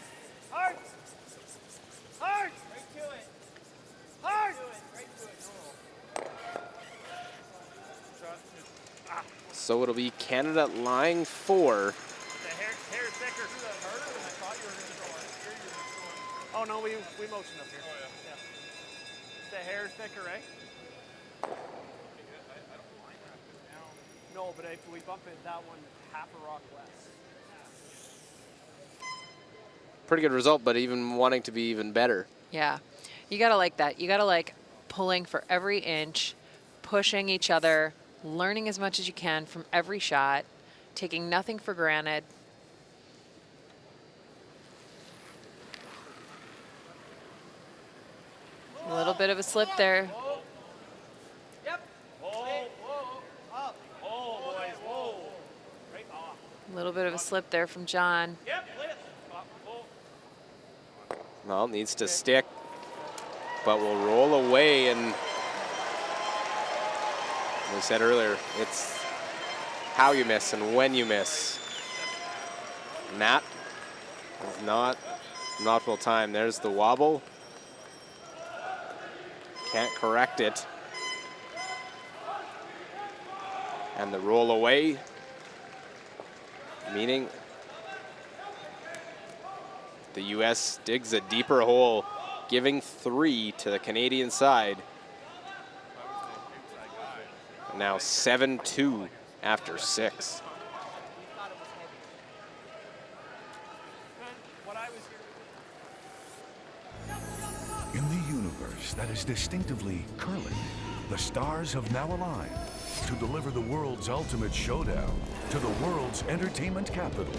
Hard, hard, Right to it. hard. Right to it. So it'll be Canada line 4. The hair thicker. Harder than I thought you were going to go on. Here you were going. Oh no, we motioned up here. Oh yeah. Just a hair thicker, eh? No, but if we bump it that one half a rock less. Pretty good result, but even wanting to be even better. Yeah, you gotta like that. You gotta like pulling for every inch, pushing each other, learning as much as you can from every shot, taking nothing for granted. A little bit of a slip there. Yep. Whoa, whoa, up. Whoa, boys, whoa. Right off. A little bit of a slip there from John. Yep, lift. Up, whoa. Well, needs to stick, but will roll away. And as I said earlier, it's how you miss and when you miss. And that is not an optimal time. There's the wobble. Can't correct it. And the roll away, meaning the U.S. digs a deeper hole, giving 3 to the Canadian side. Now 7-2 after 6. In the universe that is distinctively curling, the stars have now aligned to deliver the world's ultimate showdown to the world's entertainment capital.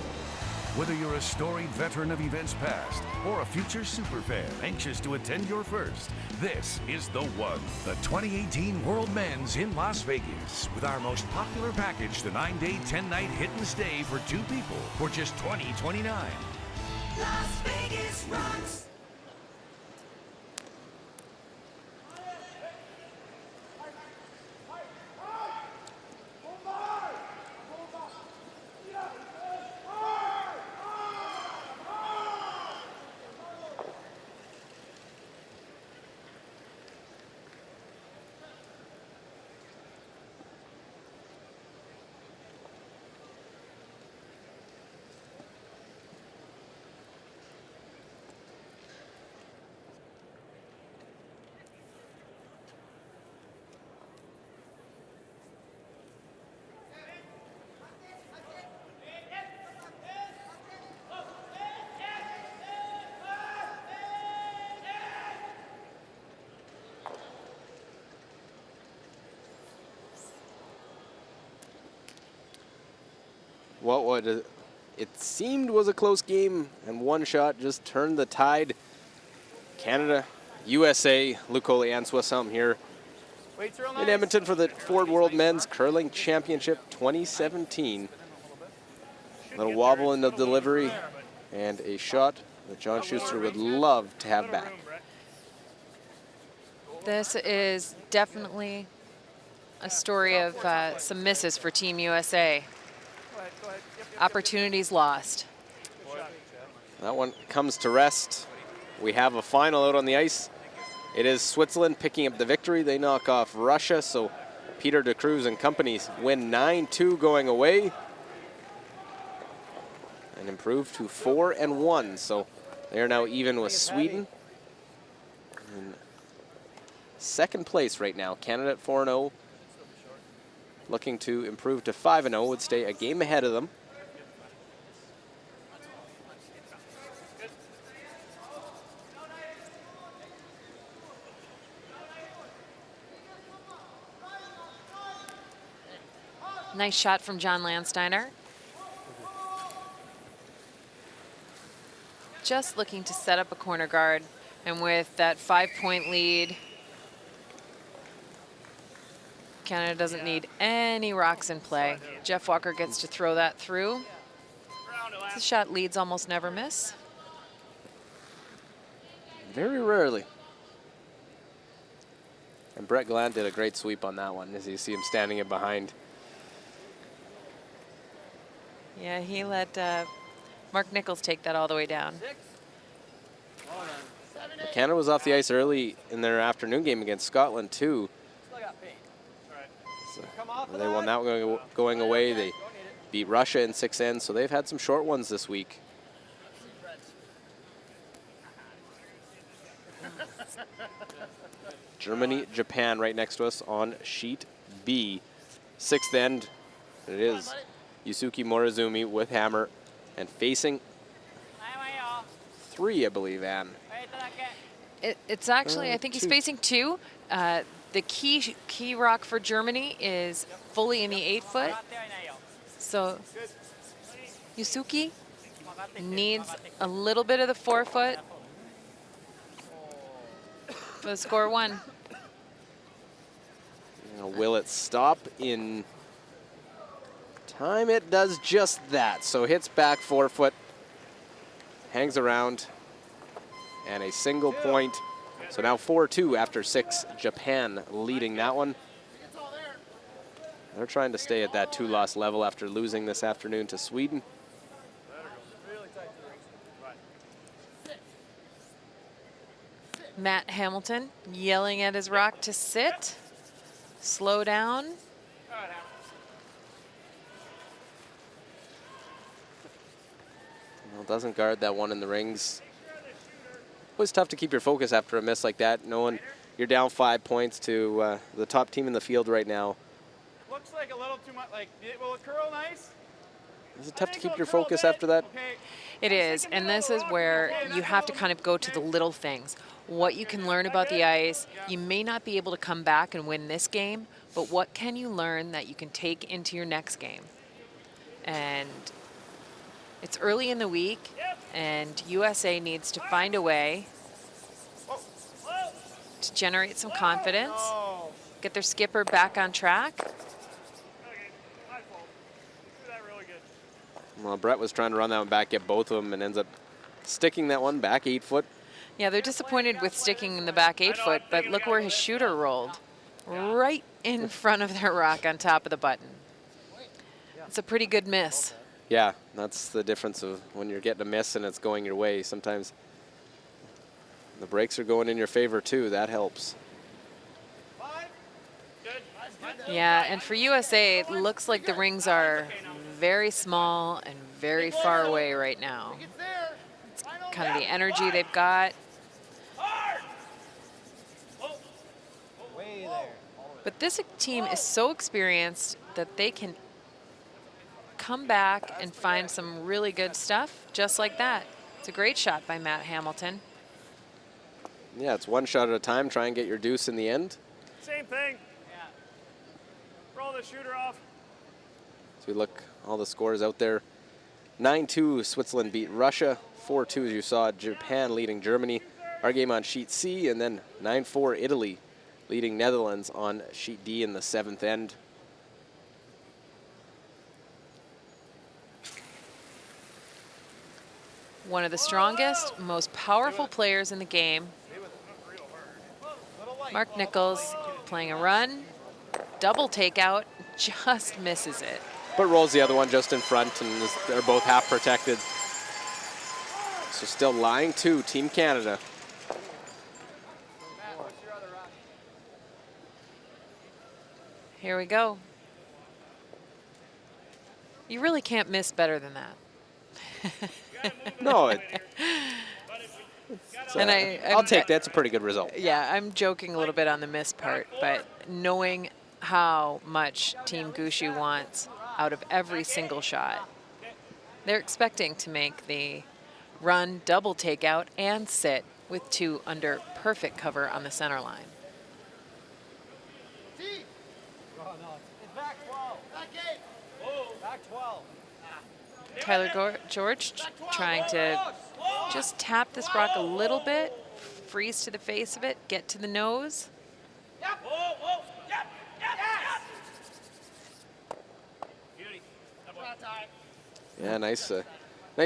Whether you're a storied veteran of events past or a future superfan anxious to attend your first, this is the one. The 2018 World Men's in Las Vegas with our most popular package, the 9-day, 10-night hit and stay for 2 people for just $20.29. Las Vegas rocks. What would it seemed was a close game, and one shot just turned the tide. Canada, USA, Lukoli and Swisshelm here Weights real in nice. Edmonton for the Ford World Men's Curling Championship 2017. A little wobble in the delivery and a shot that John Schuster would love to have back. This is definitely a story of some misses for Team USA. Go ahead. Yep. Opportunities lost. That one comes to rest. We have a final out on the ice. It is Switzerland picking up the victory. They knock off Russia, so Peter de Cruz and company win 9-2 going away and improve to 4-1. So they are now even with Sweden. In second place right now, Canada at 4-0. Looking to improve to 5-0, would stay a game ahead of them. Nice shot from John Landsteiner. Just looking to set up a corner guard, and with that 5-point lead, Canada doesn't need any rocks in play. Jeff Walker gets to throw that through. The shot leads almost never miss. Very rarely. And Brett Glant did a great sweep on that one, as you see him standing in behind. Yeah, he let Mark Nichols take that all the way down. Canada was off the ice early in their afternoon game against Scotland, too. Still got paint. So Come off of they won that. that going away. They beat Russia in 6 ends, so they've had some short ones this week. Germany, Japan right next to us on sheet B. Sixth end, it is Yusuke Morizumi with hammer and facing 3, I believe, Anne. It's actually, I think he's 2. facing 2. The key rock for Germany is fully in the 8-foot. So Yusuke needs a little bit of the 4-foot for the score 1. Now, will it stop in time? It does just that. So hits back 4-foot, hangs around, and a single point. So now 4-2 after 6. Japan leading that one. They're trying to stay at that 2-loss level after losing this afternoon to Sweden. Matt Hamilton yelling at his rock to sit, slow down. Well, doesn't guard that one in the rings. Always tough to keep your focus after a miss like that, knowing you're down 5 points to the top team in the field right now. Looks like a little too much. Like, will it curl nice? Is it tough to keep your focus after that? Okay. It is, and this is where you have to kind of go to the little things. What you can learn about the ice. You may not be able to come back and win this game, but what can you learn that you can take into your next game? And it's early in the week, and USA needs to find a way to generate some confidence, get their skipper back on track. Well, Brett was trying to run that one back, get both of them, and ends up sticking that one back 8-foot. Yeah, they're disappointed with sticking in the back 8-foot, but look where his shooter rolled. Right in front of their rock on top of the button. It's a pretty good miss. Yeah, that's the difference of when you're getting a miss and it's going your way. Sometimes the breaks are going in your favor too. That helps. Yeah, and for USA, it looks like the rings are very small and very far away right now. It's kind of the energy they've got. But this team is so experienced that they can come back and find some really good stuff just like that. It's a great shot by Matt Hamilton. Yeah, it's one shot at a time. Try and get your deuce in the end. Same thing. Roll the shooter off. So we look, all the scores out there. 9-2, Switzerland beat Russia. 4-2, as you saw, Japan leading Germany. Our game on sheet C, and then 9-4, Italy leading Netherlands on sheet D in the 7th end. One of the strongest, most powerful players in the game. Mark Nichols playing a run, double takeout, just misses it. But rolls the other one just in front, and they're both half protected. So still lying 2, Team Canada. Here we go. You really can't miss better than that. No, And I'll take that. That's a pretty good result. Yeah, I'm joking a little bit on the miss part, but knowing how much Team Gushu wants out of every single shot, they're expecting to make the run, double takeout, and sit with 2 under perfect cover on the center line. Back 12. Back 12. Tyler George trying to just tap this rock a little bit, freeze to the face of it, get to the nose. Yeah, nice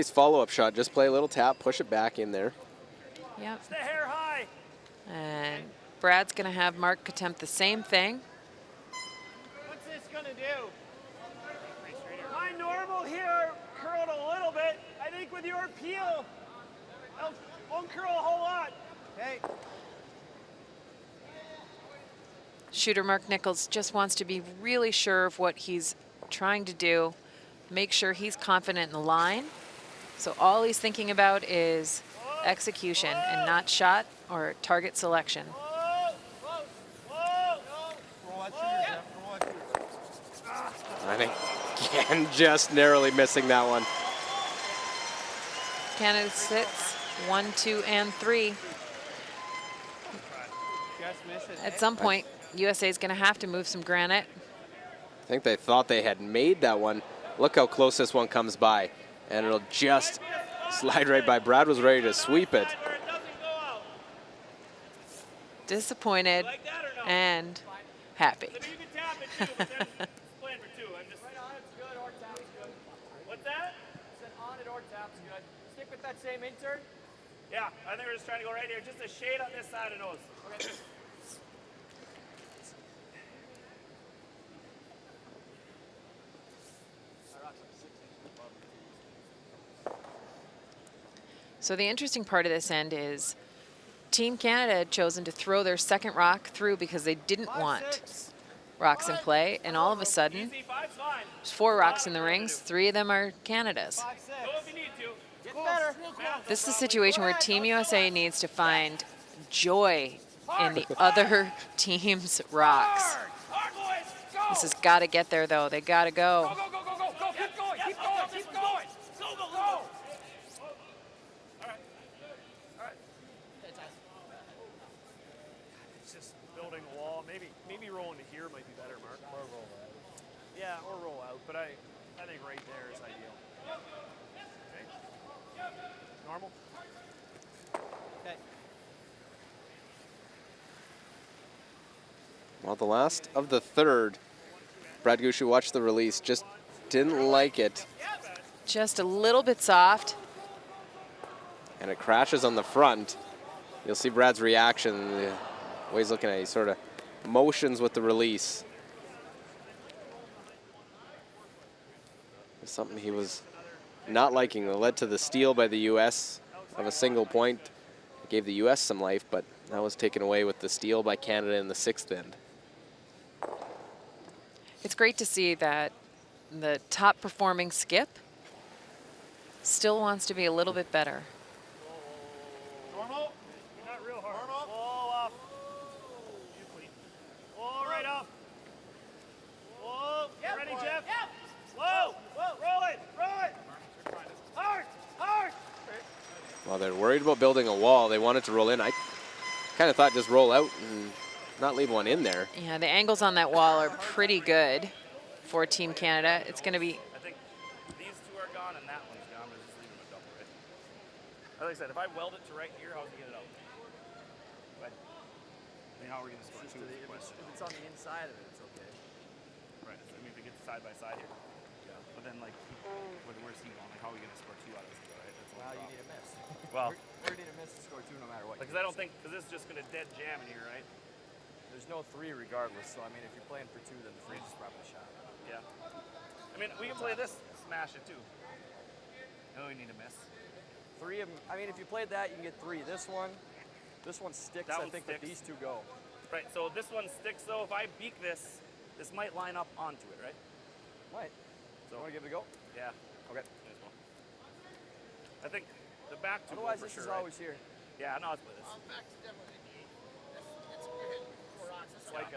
follow-up shot. Just play a little tap, push it back in there. Yep. Stay hair high. And Brad's going to have Mark attempt the same thing. What's this gonna do? My normal here curled a little bit. I think with your peel, it won't curl a whole lot. Hey. Shooter Mark Nichols just wants to be really sure of what he's trying to do, make sure he's confident in the line. So all he's thinking about is execution and not shot. or target selection. I think Ken just narrowly missing that one. Canada sits 1, 2, and 3. At some point, USA is going to have to move some granite. I think they thought they had made that one. Look how close this one comes by. And it'll just slide right by. Brad was ready to sweep it. Disappointed and happy. What's that? Said on it or tap's good. Stick with that same intern. Yeah, I think we're just trying to go right here. Just a shade on this side of nose. Okay. So the interesting part of this end is Team Canada had chosen to throw their second rock through because they didn't want rocks in play, and all of a sudden, there's 4 rocks in the rings, 3 of them are Canada's. Go if you need to. Get better. This is a situation where Team USA needs to find joy in the other team's rocks. Hard, boys. Go. This has got to get there, though. They got to go. Go, go, go, go, go, go. Keep going, keep going, keep going. Go, go, go. All right. All right. It's just building a wall. Maybe rolling to here might be better, Mark. Or roll out. Yeah, or roll out. But I think right there is ideal. Okay. Normal. Okay. Well, the last of the third, Brad Gushu watched the release, just didn't like it. Just a little bit soft. And it crashes on the front. You'll see Brad's reaction, the way he's looking at it. He sort of motions with the release. It's something he was not liking. It led to the steal by the U.S. of a single point. It gave the U.S. some life, but that was taken away with the steal by Canada in the 6th end. It's great to see that the top performing skip still wants to be a little bit better. Normal. Not real hard. Normal. Whoa, up. Whoa, right up. Whoa. Yep. Ready, Jeff? Yep. Whoa. Whoa. Roll it. Roll it. Hard. Hard. While they're worried about building a wall, they wanted to roll in. I kind of thought just roll out and not leave one in there. Yeah, the angles on that wall are pretty good for Team Canada. It's going to be I think these 2 are gone and that one's gone. But just leave them a double, right? Like I said, if I weld it to right here, how do you get it out? But, I mean, how are we going to score 2? If it's on the inside of it, it's okay. Right. I mean, if it gets side by side here. Yeah. But then, like, where's he going? Like, how are we going to score 2 out of this? Right? That's Well, you need a miss. Well, we're need a miss to score 2 no matter what. because I don't think, because this is just going to dead jam in here, right? There's no 3 regardless, so I mean, if you're playing for 2, then the 3 is probably a shot. Yeah. I mean, we can play this, smash it too. No, we need a miss. 3 of them, I mean, if you played that, you can get 3. This one sticks, That I one think, but sticks. these 2 go. Right, so this one sticks though. If I beak this, this might line up onto it, right? Right. So, want to give it a go? Yeah. Okay. May as well. I think the back 2 Otherwise, for this sure, is right? always here. Yeah, no, let's play this. It's like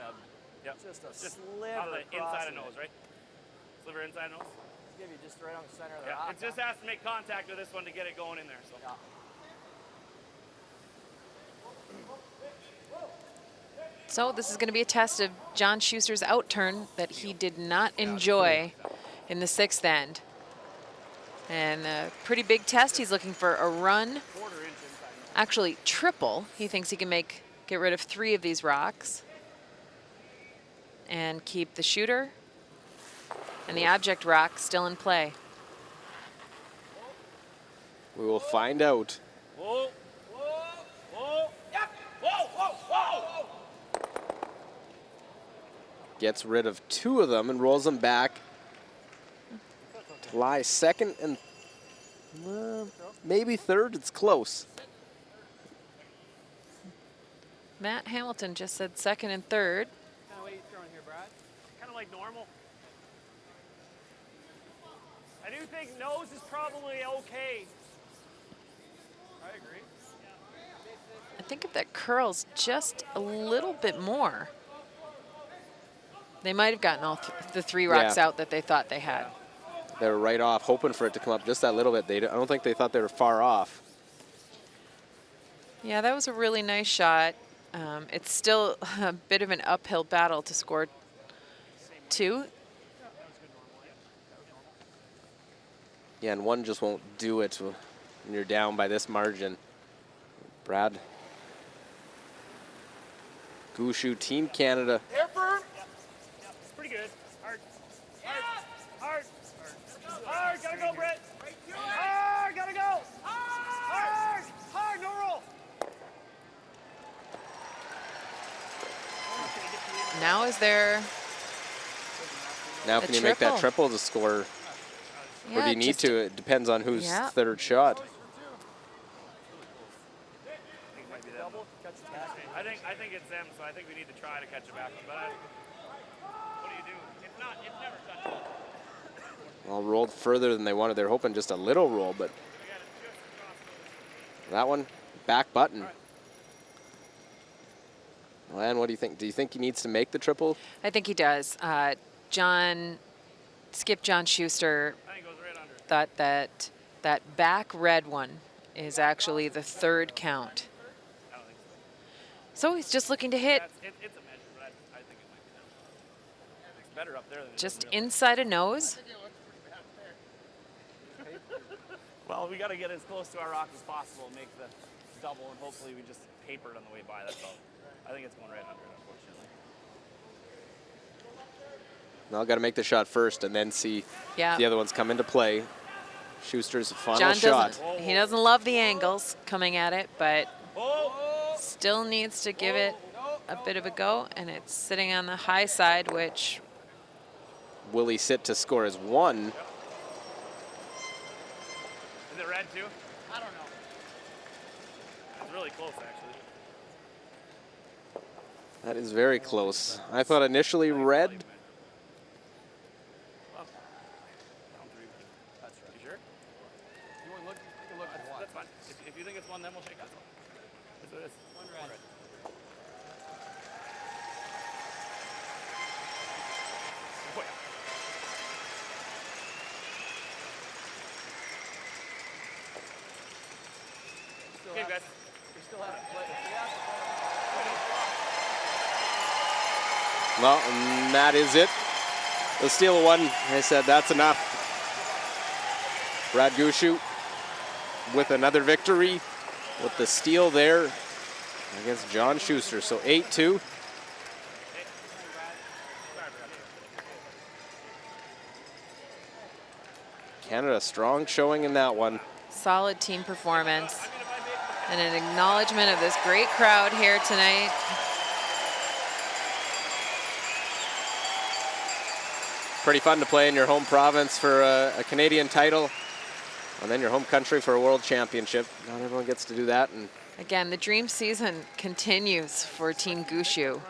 yep. Just a Just sliver on the inside of crossing nose, it. right? Sliver inside nose. Give you just right on the center of the Yeah, rock. it just has to make contact with this one to get it going in there. So. Yeah. So this is going to be a test of John Schuster's outturn that he did not enjoy in the 6th end. And a pretty big test. He's looking for a run, actually triple. He thinks he can get rid of 3 of these rocks and keep the shooter and the object rock still in play. We will find out. Whoa, whoa, whoa, yep, whoa, whoa, whoa. Gets rid of 2 of them and rolls them back to lie 2nd and maybe 3rd. It's close. Matt Hamilton just said 2nd and 3rd. Kind of what are you throwing here, Brad? Kind of like normal. I do think nose is probably okay. I agree. I think if that curls just a little bit more, they might have gotten all the 3 rocks Yeah. out that they thought they had. They were right off, hoping for it to come up just that little bit. I don't think they thought they were far off. Yeah, that was a really nice shot. It's still a bit of an uphill battle to score 2. Yeah, and one just won't do it when you're down by this margin. Brad Gushu, Team Canada. Air firm. Pretty good. Hard. Hard. Hard. Gotta go, Brett. Hard. Gotta go. Hard. Hard. No roll. Now is there Now A can you make that triple. triple to score? Or do you need just- to? It depends on who's Yeah. third shot. I think it's them, so I think we need to try to catch it back. But what do you do? If not, it's never touched. Well, rolled further than they wanted. They're hoping just a little roll, but that one, back button. Lan, what do you think? Do you think he needs to make the triple? I think he does. Skip John Schuster I think it goes right under. thought that back red one is actually the 3rd count. I don't think so. So he's just looking to hit It's a measure, but I think it might be them. It's better up there than it is just in the middle. inside a nose. Well, we got to get as close to our rock as possible and make the double, and hopefully we just paper it on the way by. That's all. I think it's going right under it, unfortunately. Now got to make the shot first and then see Yeah. the other ones come into play. Schuster's final John shot. he doesn't love the angles coming at it, but Oh! still needs to give it a bit of a go, and it's sitting on the high side, which Will he sit to score as 1? Is it red too? I don't know. It's really close, actually. That is very close. I thought initially red. Down 3. That's right. You sure? You want to look? Take a look at what? That's fine. If you think it's one, then we'll shake it. That's what it is. One red. Oh, yeah. Okay, guys. We still have to play. Well, and that is it. The steal of 1. I said that's enough. Brad Gushu with another victory with the steal there against John Schuster. So 8-2. Canada strong showing in that one. solid team performance and an acknowledgement of this great crowd here tonight. Pretty fun to play in your home province for a Canadian title, and then your home country for a world championship. Not everyone gets to do that. And Again, the dream season continues for Team Gushu.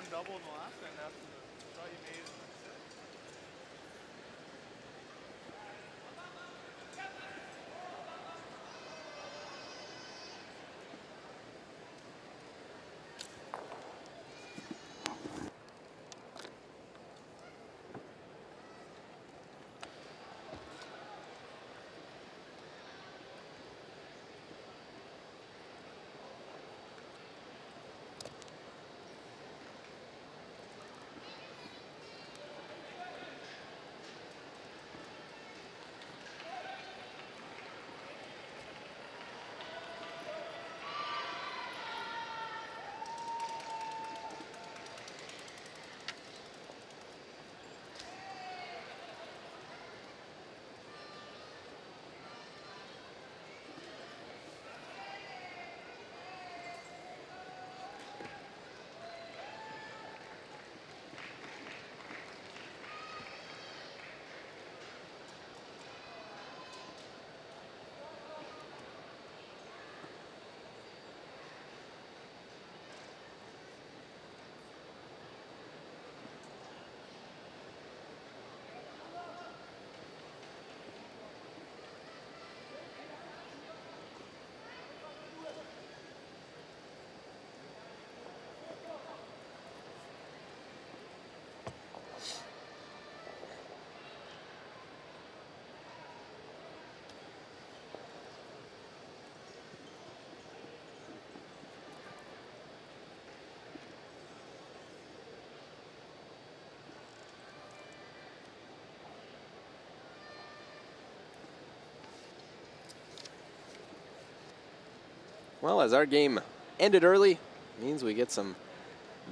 Well, as our game ended early, means we get some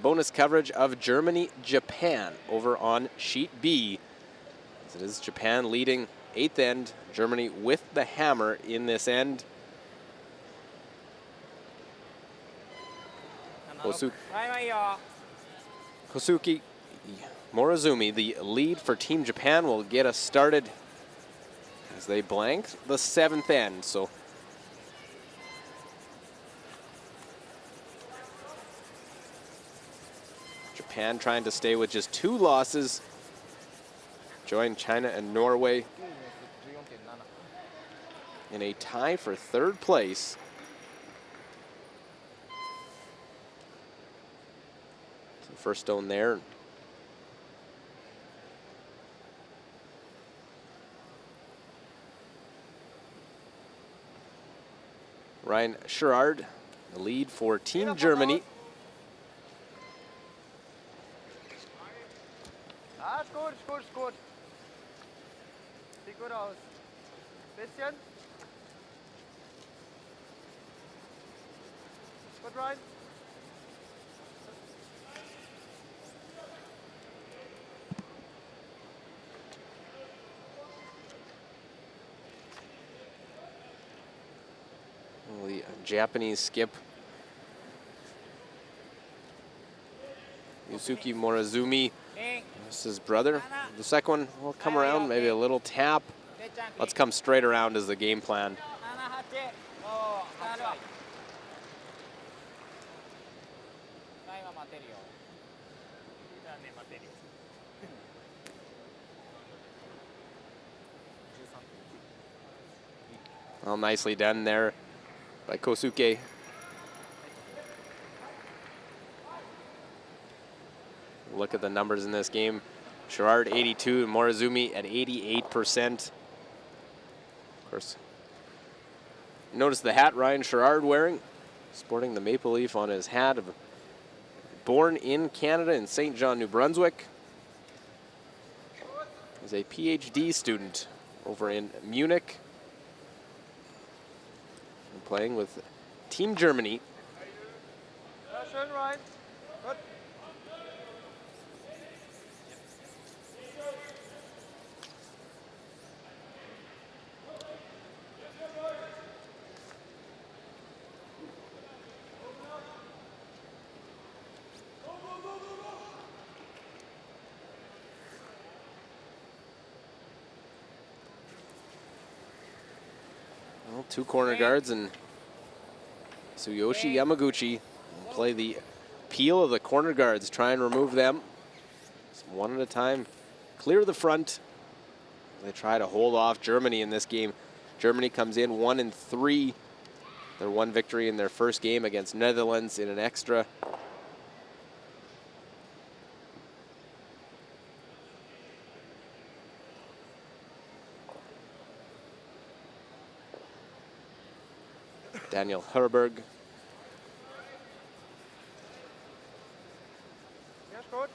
bonus coverage of Germany-Japan over on sheet B. As it is Japan leading 8th end, Germany with the hammer in this end. Kosuke Morozumi, the lead for Team Japan, will get us started as they blank the 7th end. So Japan trying to stay with just 2 losses. Join China and Norway in a tie for 3rd place. So first stone there. Ryan Sherrard, the lead for Team Germany. Ah, ist gut, ist gut, ist gut. Sieht gut aus. Bisschen. Gut, Ryan. Well, the Japanese skip Yusuke Morozumi. This is his brother. The second one will come around, maybe a little tap. Let's come straight around as the game plan. Well, nicely done there by Kosuke. Look at the numbers in this game. Sherrard 82 and Morozumi at 88%. Of course, notice the hat Ryan Sherrard wearing, sporting the maple leaf on his hat. Born in Canada in St. John, New Brunswick. He's a PhD student over in Munich. And playing with Team Germany. Ja, schön, Ryan. Gut. Well, 2 corner guards and Tsuyoshi Yamaguchi will play the peel of the corner guards, try and remove them. Just one at a time. Clear the front. They try to hold off Germany in this game. Germany comes in 1-3. Their 1 victory in their first game against Netherlands in an extra. Daniel Herberg. Ja, ist gut.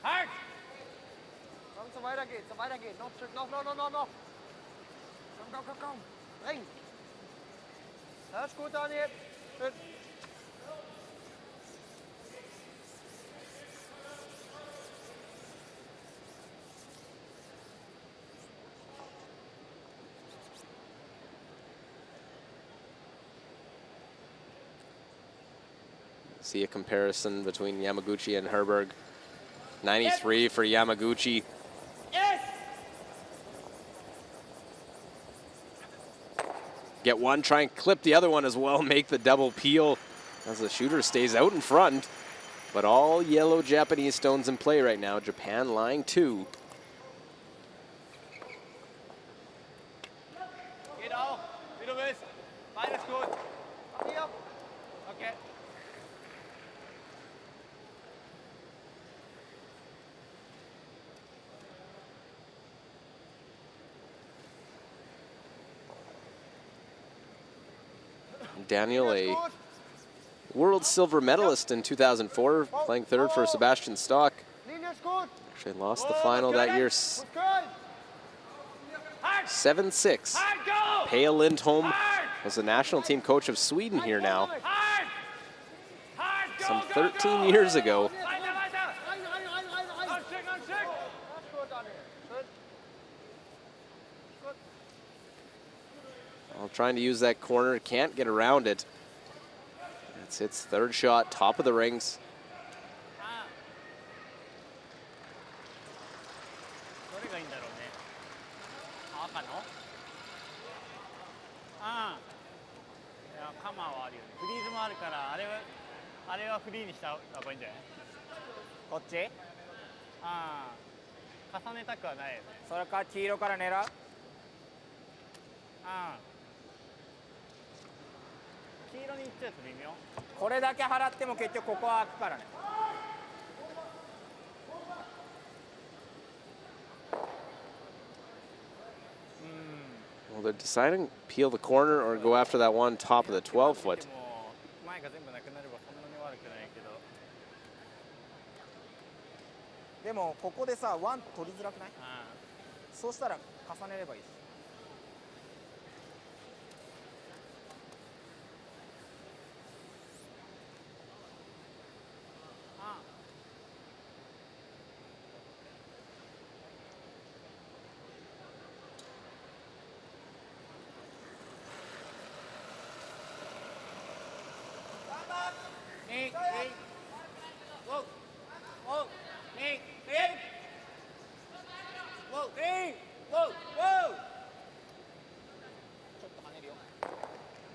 Halt! Komm, so weiter geht's, so weiter geht's. Noch ein Stück, noch. Komm. Bring. Ja, ist gut, Daniel. Schön. See a comparison between Yamaguchi and Herberg. 93 for Yamaguchi. Yes! Get one, try and clip the other one as well, make the double peel as the shooter stays out in front. But all yellow Japanese stones in play right now. Japan lying 2. Geht auch, wie du willst. Beides gut. Hier. Okay. Daniel, a world silver medalist in 2004, playing 3rd for Sebastian Stock. Linie ist gut. Actually lost the final that year, 7-6. Halt, go! Pia Lindholm was the national team coach of Sweden here now, some 13 years ago. Well, trying to use that corner, can't get around it. That's its third shot, top of the rings. どれがいいんだろうね。赤の？ああ。いやカマーはあるよね。フリーズもあるからあれはフリーにした方がいいんじゃない？こっち？ああ。重ねたくはないよね。それか黄色から狙う？ああ。黄色に行っちゃうと微妙。これだけ払っても結局ここは開くからね。 Well, they're deciding peel the corner or go after that one top of the 12-foot. 前が全部なくなればそんなに悪くないけど。でもここでさワン取りづらくない？そうしたら重ねればいいし。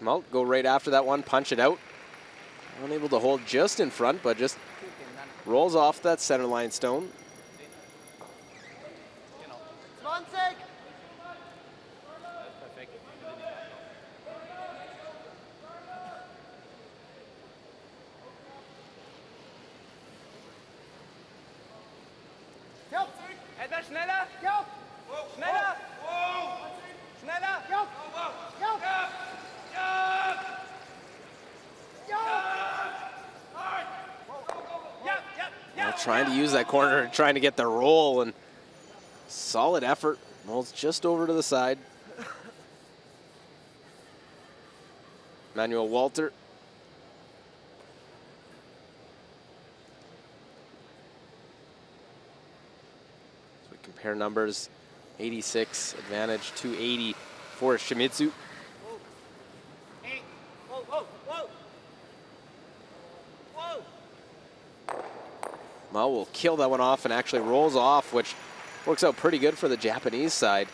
Well, go right after that one, punch it out. Unable to hold just in front, but just rolls off that center line stone. Etwas schneller! Schneller! Schneller! Well, trying to use that corner, trying to get the roll, and solid effort. Rolls just over to the side. Manuel Walter. So we compare numbers. 86 advantage, 280 for Shimizu. Mao will kill that one off and actually rolls off, which works out pretty good for the Japanese side.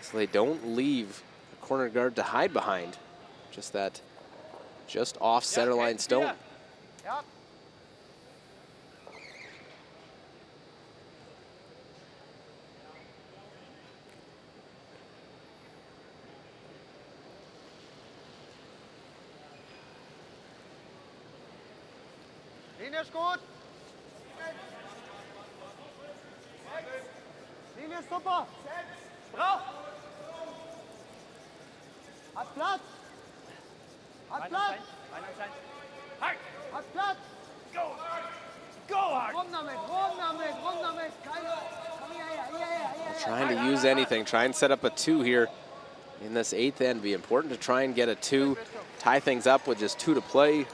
So they don't leave a corner guard to hide behind. Just that just off center line stone. Yep. Linie ist gut. Linie ist super. Brauch. Hat Platz. Hat Platz. Hat Platz. Go hard. Go hard. Rum damit, rum damit, rum damit. Komm hier. Trying to use anything. Try and set up a 2 here in this 8th end. Be important to try and get a 2. Tie things up with just 2 to play.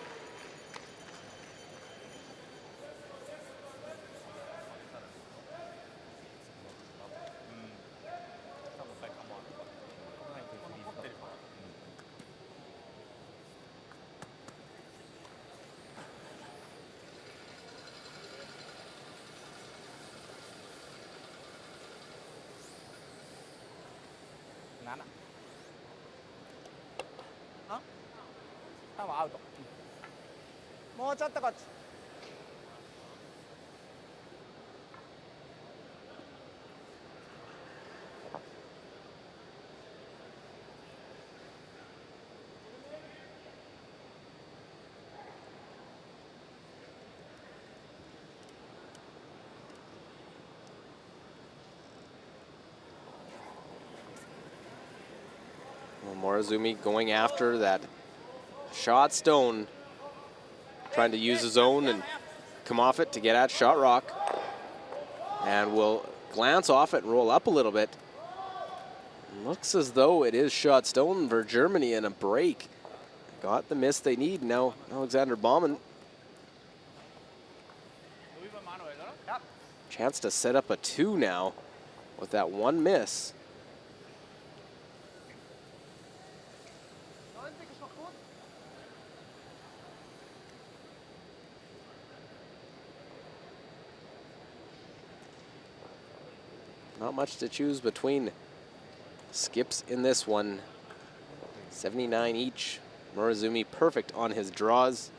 Morozumi going after that shot stone, trying to use his own and come off it to get at shot rock. And will glance off it, roll up a little bit. Looks as though it is shot stolen for Germany in a break. Got the miss they need. Now Alexander Baumann. Chance to set up a 2 now with that one miss. Not much to choose between skips in this one. 79 each. Morozumi perfect on his draws.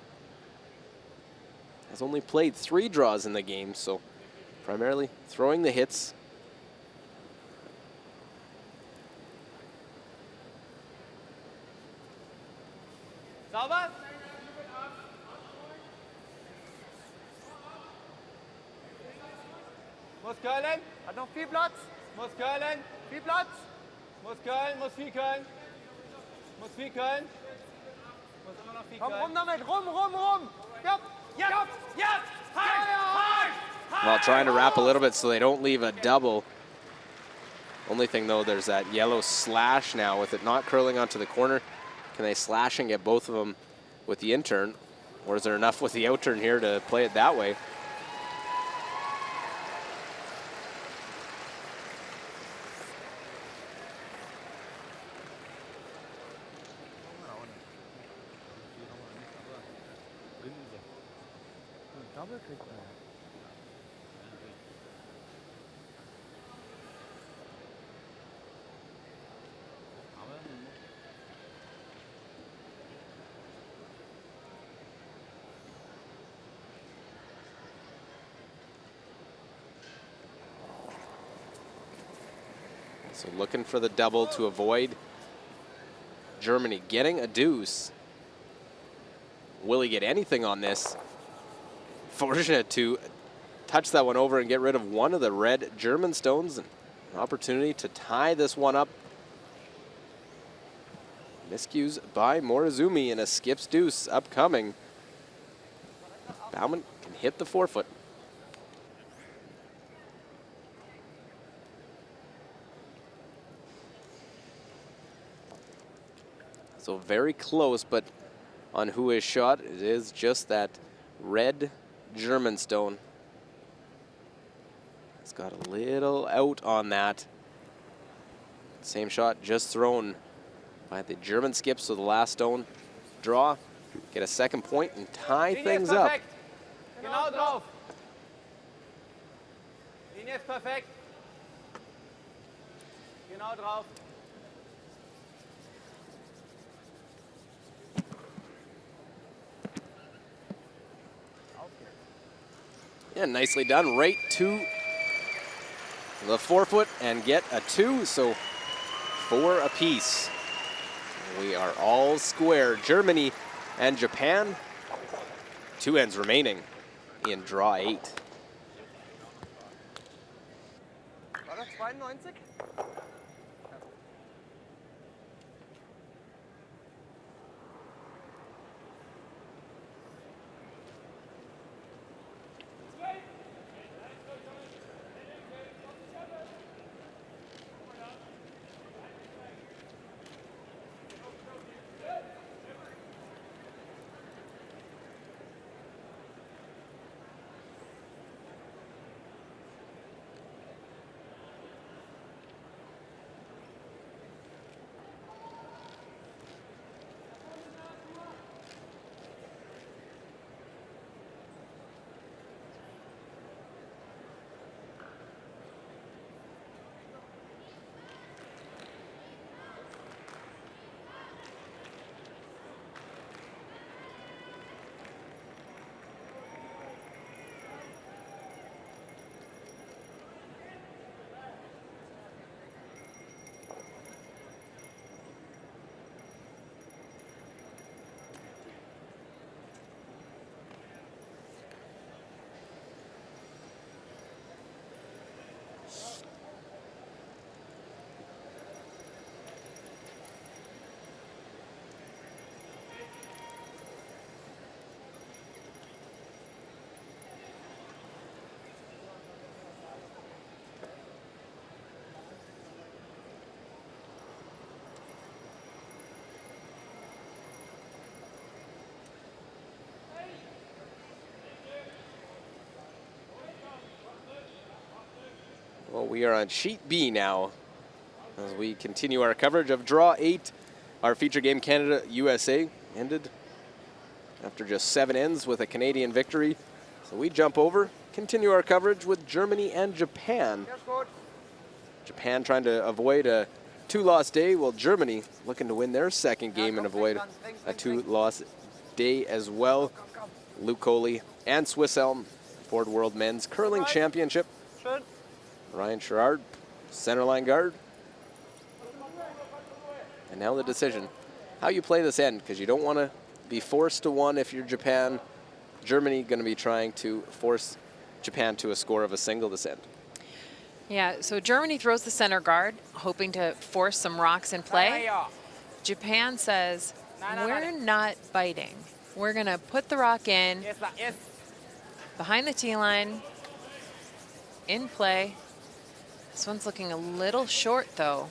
Has only played 3 draws in the game, so primarily throwing the hits. Sauber? Muss curlen, hat noch viel Platz. Muss curlen, viel Platz. Muss curlen, muss viel curlen. Muss viel curlen. Muss immer noch viel curlen. Komm rum damit, rum. Yep, yep, yep. Hard. While trying to wrap a little bit so they don't leave a double. Only thing though, there's that yellow slash now with it not curling onto the corner. Can they slash and get both of them with the in-turn? Or is there enough with the out-turn here to play it that way? So looking for the double to avoid Germany getting a deuce. Will he get anything on this? Fortunate to touch that one over and get rid of one of the red German stones. An opportunity to tie this one up. Miscues by Morozumi and a skips deuce upcoming. Baumann can hit the forefoot. So very close, but on who is shot, it is just that red German stone. It's got a little out on that. Same shot just thrown by the German skips, so the last stone draw, get a second point and tie things up. Genau drauf. Linie ist perfekt. Genau drauf. Yeah, nicely done. Right to the forefoot and get a 2, so 4 apiece. We are all square. Germany and Japan, 2 ends remaining in draw 8. War das 92? Well, we are on sheet B now as we continue our coverage of Draw 8. Our feature game, Canada-USA, ended after just 7 ends with a Canadian victory. So we jump over, continue our coverage with Germany and Japan. Japan trying to avoid a 2-loss day, while Germany looking to win their second game and avoid a 2-loss day as well. Luke Coley and Swiss Elm, Ford World Men's Curling Championship. Ryan Sherrard, centerline guard. And now the decision, how you play this end, because you don't want to be forced to one if you're Japan. Germany going to be trying to force Japan to a score of a single this end. Yeah, so Germany throws the center guard, hoping to force some rocks in play. Japan says, we're not biting. We're going to put the rock in, behind the tee line, in play. This one's looking a little short, though.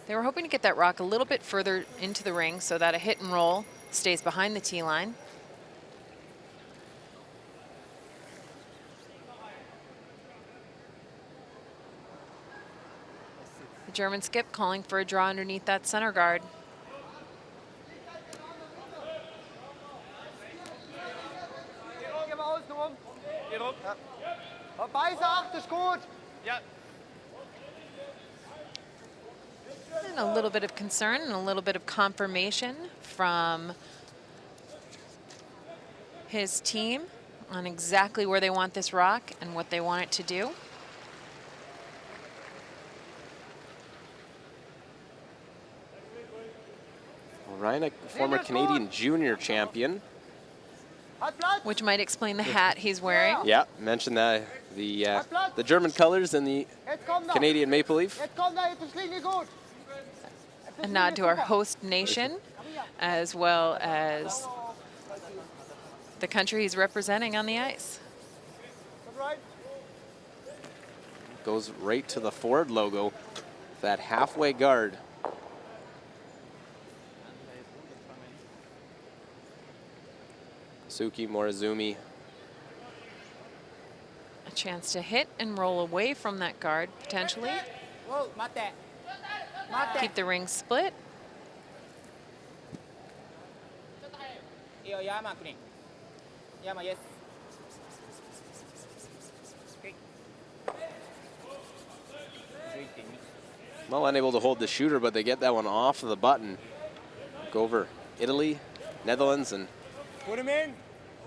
They were hoping to get that rock a little bit further into the ring so that a hit and roll stays behind the tee line. The German skip calling for a draw underneath that center guard. And a little bit of concern and a little bit of confirmation from his team on exactly where they want this rock and what they want it to do. Ryan, a former Canadian junior champion. Which might explain the hat he's wearing. Yeah, mentioned that the German colors and the Canadian maple leaf. A nod to our host nation, as well as the country he's representing on the ice. Goes right to the Ford logo, that halfway guard. Suki Morizumi. A chance to hit and roll away from that guard, potentially. Keep the ring split. Well, unable to hold the shooter, but they get that one off of the button. Go over Italy, Netherlands, and Put him in.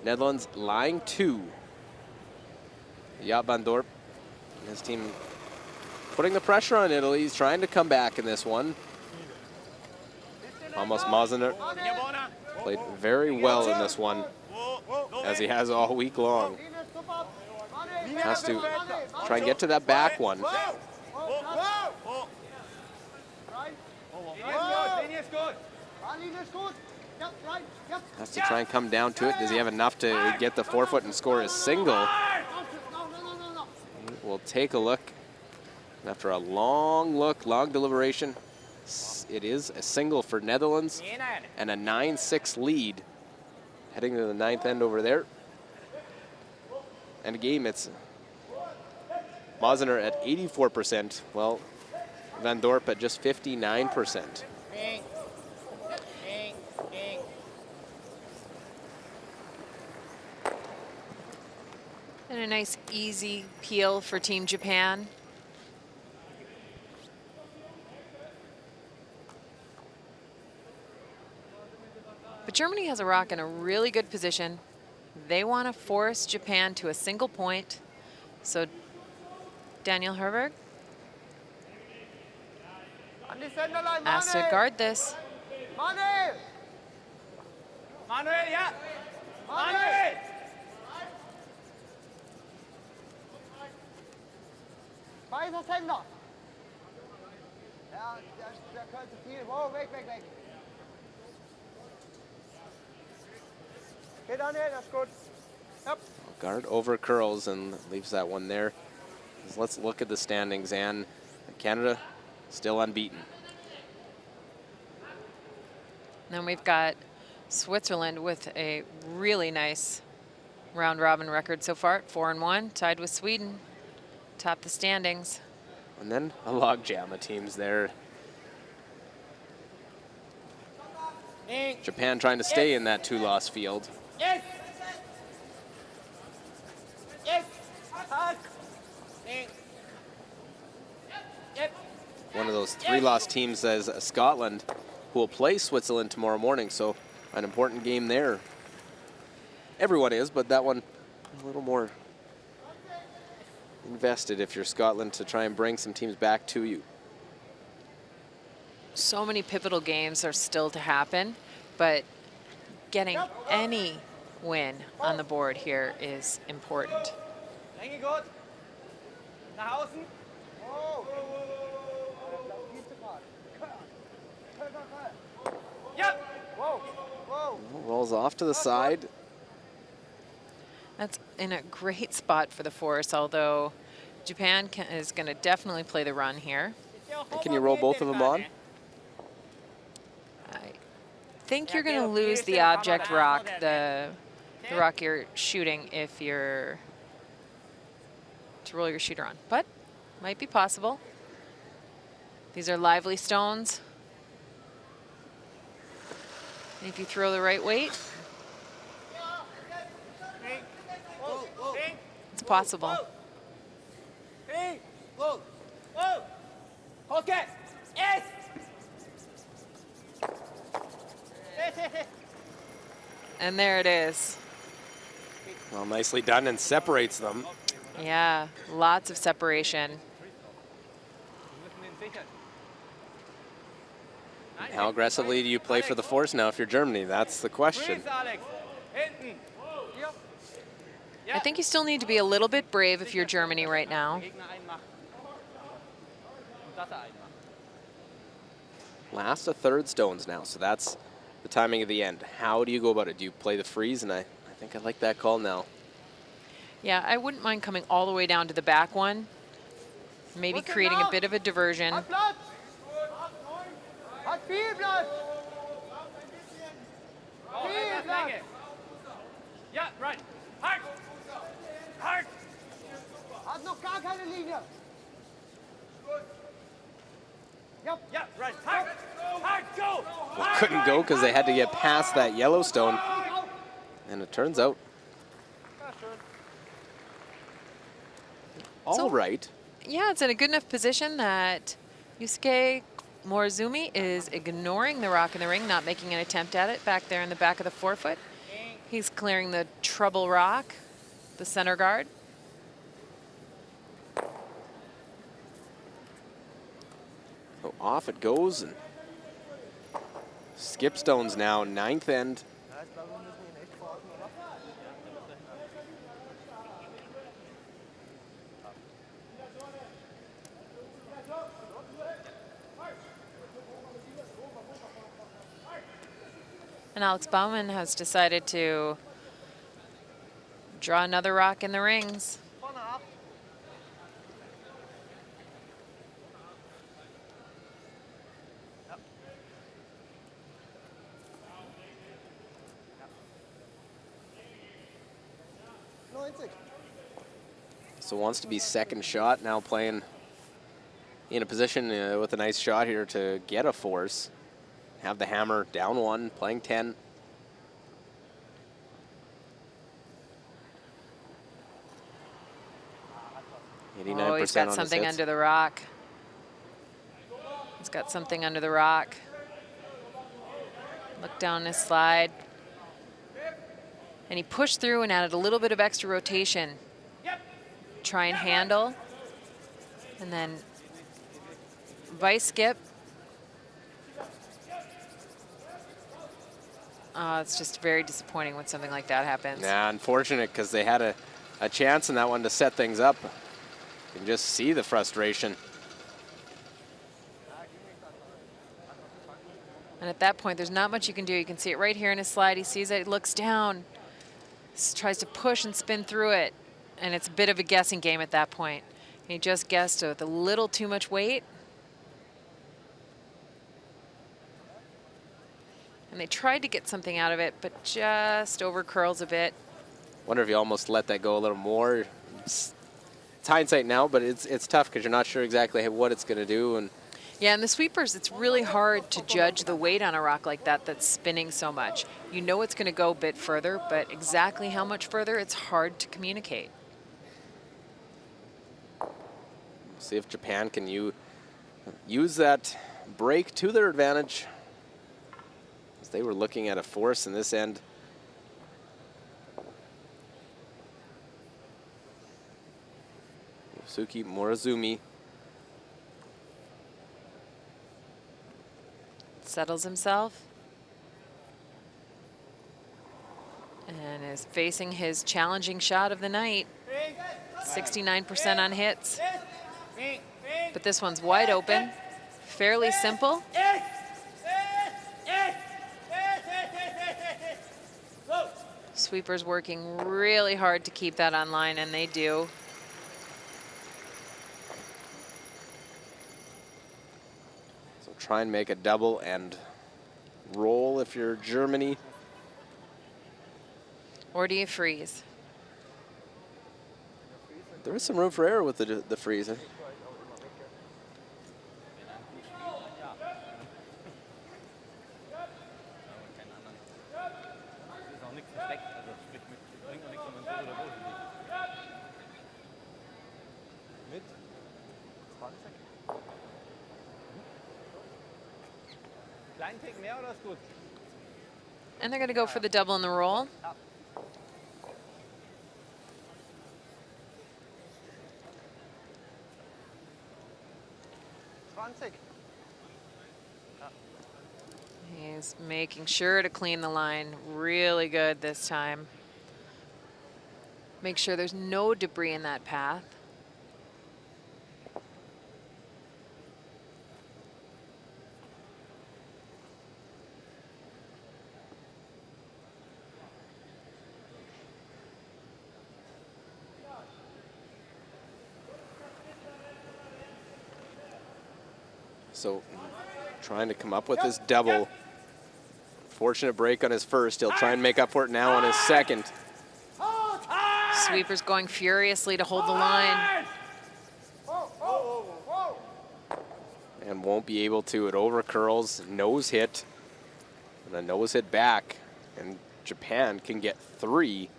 Netherlands line 2. Jaap van Dorp and his team putting the pressure on Italy. He's trying to come back in this one. Almost Maziner played very well in this one, as he has all week long. Has to try and get to that back one. Has to try and come down to it. Does he have enough to get the forefoot and score his single? We'll take a look. After a long look, long deliberation, it is a single for Netherlands and a 9-6 lead. Heading to the 9th end over there. And a game, it's Maziner at 84%. Well, Van Dorp at just 59%. And a nice easy peel for Team Japan. But Germany has a rock in a really good position. They want to force Japan to a single point. So Daniel Herberg has to guard this. Manuel, yeah. Manuel. Weißer Sender. Ja, der könnte viel. Wow, weg. Okay, Daniel, that's good. Yep. Guard over curls and leaves that one there. Let's look at the standings, and Canada still unbeaten. Then we've got Switzerland with a really nice round robin record so far at 4-1, tied with Sweden, top the standings. And then a logjam of teams there. Japan trying to stay in that 2-loss field. Yes. Yes. Yep. One of those 3-loss teams as Scotland, who will play Switzerland tomorrow morning. So an important game there. Everyone is, but that one a little more invested if you're Scotland to try and bring some teams back to you. So many pivotal games are still to happen, but getting any win on the board here is important. Länge gut. Nach außen. Yep. Whoa. Whoa. Rolls off to the side. That's in a great spot for the force, although Japan is going to definitely play the run here. And can you roll both of them on? I think you're going to lose the object rock, the rock you're shooting, if you're to roll your shooter on, but might be possible. These are lively stones. And if you throw the right weight, it's possible. Hey. Whoa. Whoa. Okay. Yes. And there it is. Well, nicely done, and separates them. Yeah, lots of separation. How aggressively do you play for the force now if you're Germany? That's the question. I think you still need to be a little bit brave if you're Germany right now. Last a third stones now, so that's the timing of the end. How do you go about it? Do you play the freeze? And I think I like that call now. Yeah, I wouldn't mind coming all the way down to the back one. Maybe creating a bit of a diversion. Hat viel Platz. Viel Platz. Yeah, right. Hard. Hard. Hat noch gar keine Linie. Yep. Yeah, right. Hard. Hard. Go. Well, couldn't go because they had to get past that Yellowstone. And it turns out, all right. Yeah, it's in a good enough position that Yusuke Morizumi is ignoring the rock in the ring, not making an attempt at it back there in the back of the forefoot. He's clearing the trouble rock, the center guard. So off it goes, and skip stones now, 9th end. And Alex Baumann has decided to draw another rock in the rings. So wants to be second shot, now playing in a position with a nice shot here to get a force. Have the hammer down 1, playing 10. Oh, he's got something under the rock. He's got something under the rock. Look down his slide. And he pushed through and added a little bit of extra rotation. Try and handle. And then vice skip. It's just very disappointing when something like that happens. Yeah, unfortunate because they had a chance in that one to set things up. You can just see the frustration. And at that point, there's not much you can do. You can see it right here in his slide. He sees it, he looks down, tries to push and spin through it. And it's a bit of a guessing game at that point. He just guessed with a little too much weight. And they tried to get something out of it, but just over curls a bit. Wonder if you almost let that go a little more. It's hindsight now, but it's tough because you're not sure exactly what it's going to do. And Yeah, and the sweepers, it's really hard to judge the weight on a rock like that that's spinning so much. You know it's going to go a bit further, but exactly how much further, it's hard to communicate. see if Japan can use that break to their advantage. As they were looking at a force in this end. Yosuke Morozumi Settles himself. And is facing his challenging shot of the night. 69% on hits. But this one's wide open, fairly simple. Sweepers working really hard to keep that on line, and they do. So try and make a double and roll if you're Germany. Or do you freeze? There is some room for error with the freeze. Eh? Mit 20. Kleinen Tick mehr oder ist gut? And they're going to go for the double and the roll. He's making sure to clean the line really good this time. Make sure there's no debris in that path. So trying to come up with this double. Fortunate break on his first. He'll try and make up for it now on his second. Sweepers going furiously to hold the line. And won't be able to. It over curls, nose hit, and a nose hit back. And Japan can get 3.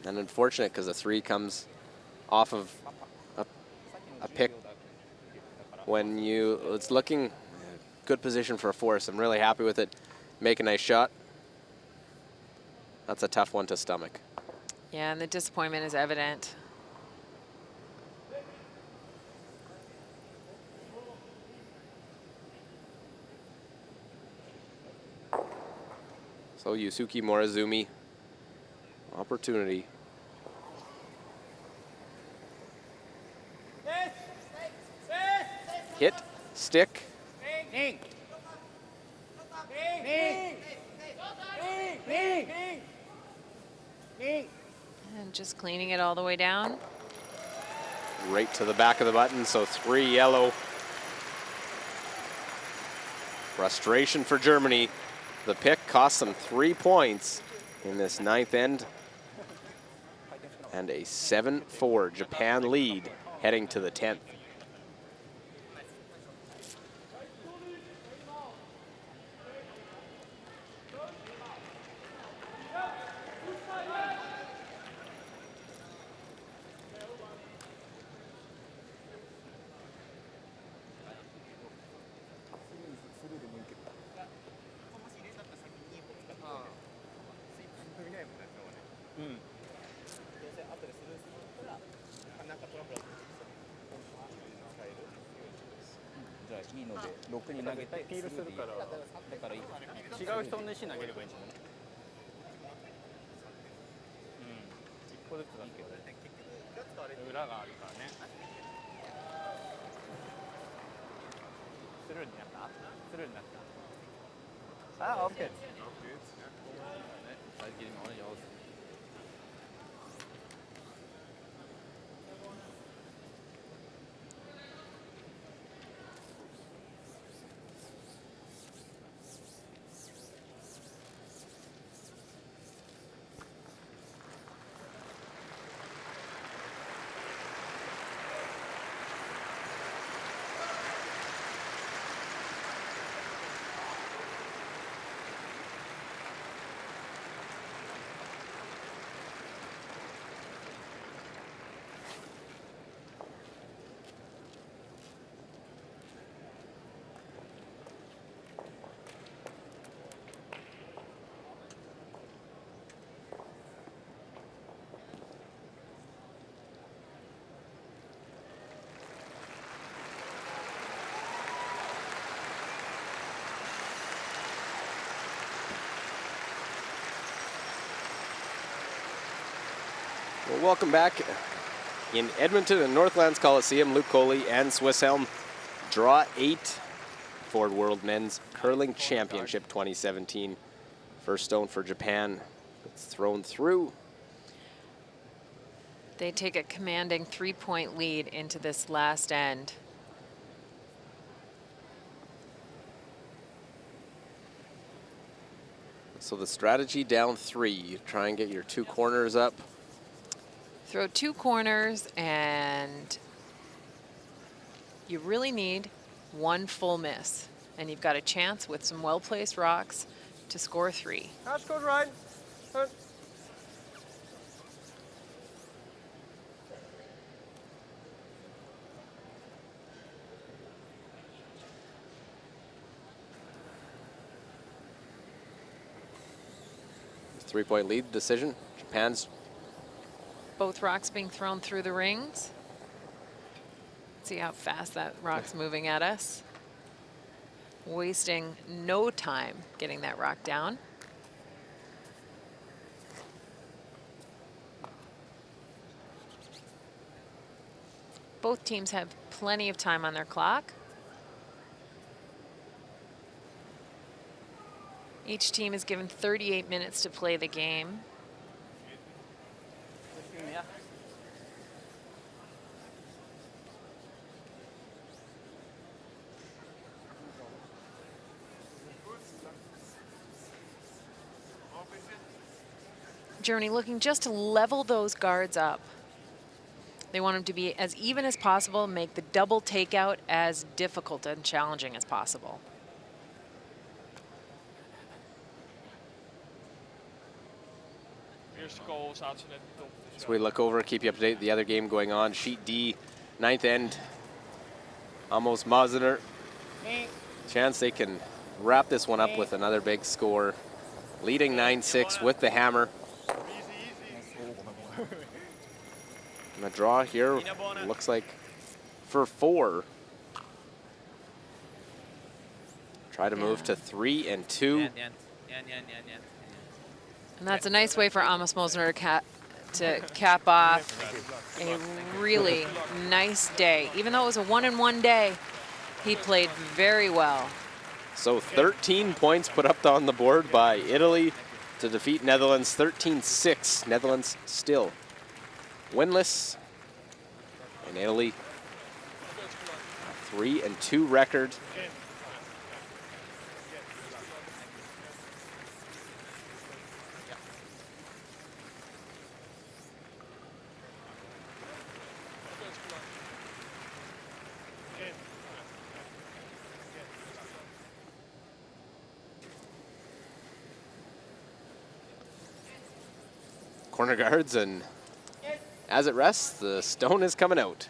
And unfortunate because the 3 comes off of a pick when it's looking good position for a force. I'm really happy with it. Make a nice shot. That's a tough one to stomach. Yeah, and the disappointment is evident. So Yosuke Morozumi, opportunity. Hit, stick. And just cleaning it all the way down. Right to the back of the button, so 3 yellow. Frustration for Germany. The pick cost them 3 points in this 9th end. And a 7-4 Japan lead heading to the 10th. Auf geht's. Zeit geht ihm auch nicht aus. Well, welcome back in Edmonton and Northlands Coliseum. Luke Coley and Swiss Helm draw 8 for World Men's Curling Championship 2017. First stone for Japan. It's thrown through. They take a commanding 3-point lead into this last end. So the strategy down 3. You try and get your 2 corners up. Throw 2 corners, and you really need 1 full miss. And you've got a chance with some well-placed rocks to score 3. That's good, Ryan. Good. Three-point lead decision. Japan's Both rocks being thrown through the rings. See how fast that rock's moving at us. Wasting no time getting that rock down. Both teams have plenty of time on their clock. Each team is given 38 minutes to play the game. Germany looking just to level those guards up. They want them to be as even as possible, make the double takeout as difficult and challenging as possible. So we look over, keep you up to date with the other game going on. Sheet D, 9th end. Almost Mazener. Chance they can wrap this one up with another big score. Leading 9-6 with the hammer. And the draw here looks like for 4. Try to move to 3 and 2. And that's a nice way for Amos Mosner to cap off a really nice day. Even though it was a 1-and-1 day, he played very well. So 13 points put up on the board by Italy to defeat Netherlands 13-6. Netherlands still winless. And Italy, a 3-2 record. Corner guards, and as it rests, the stone is coming out.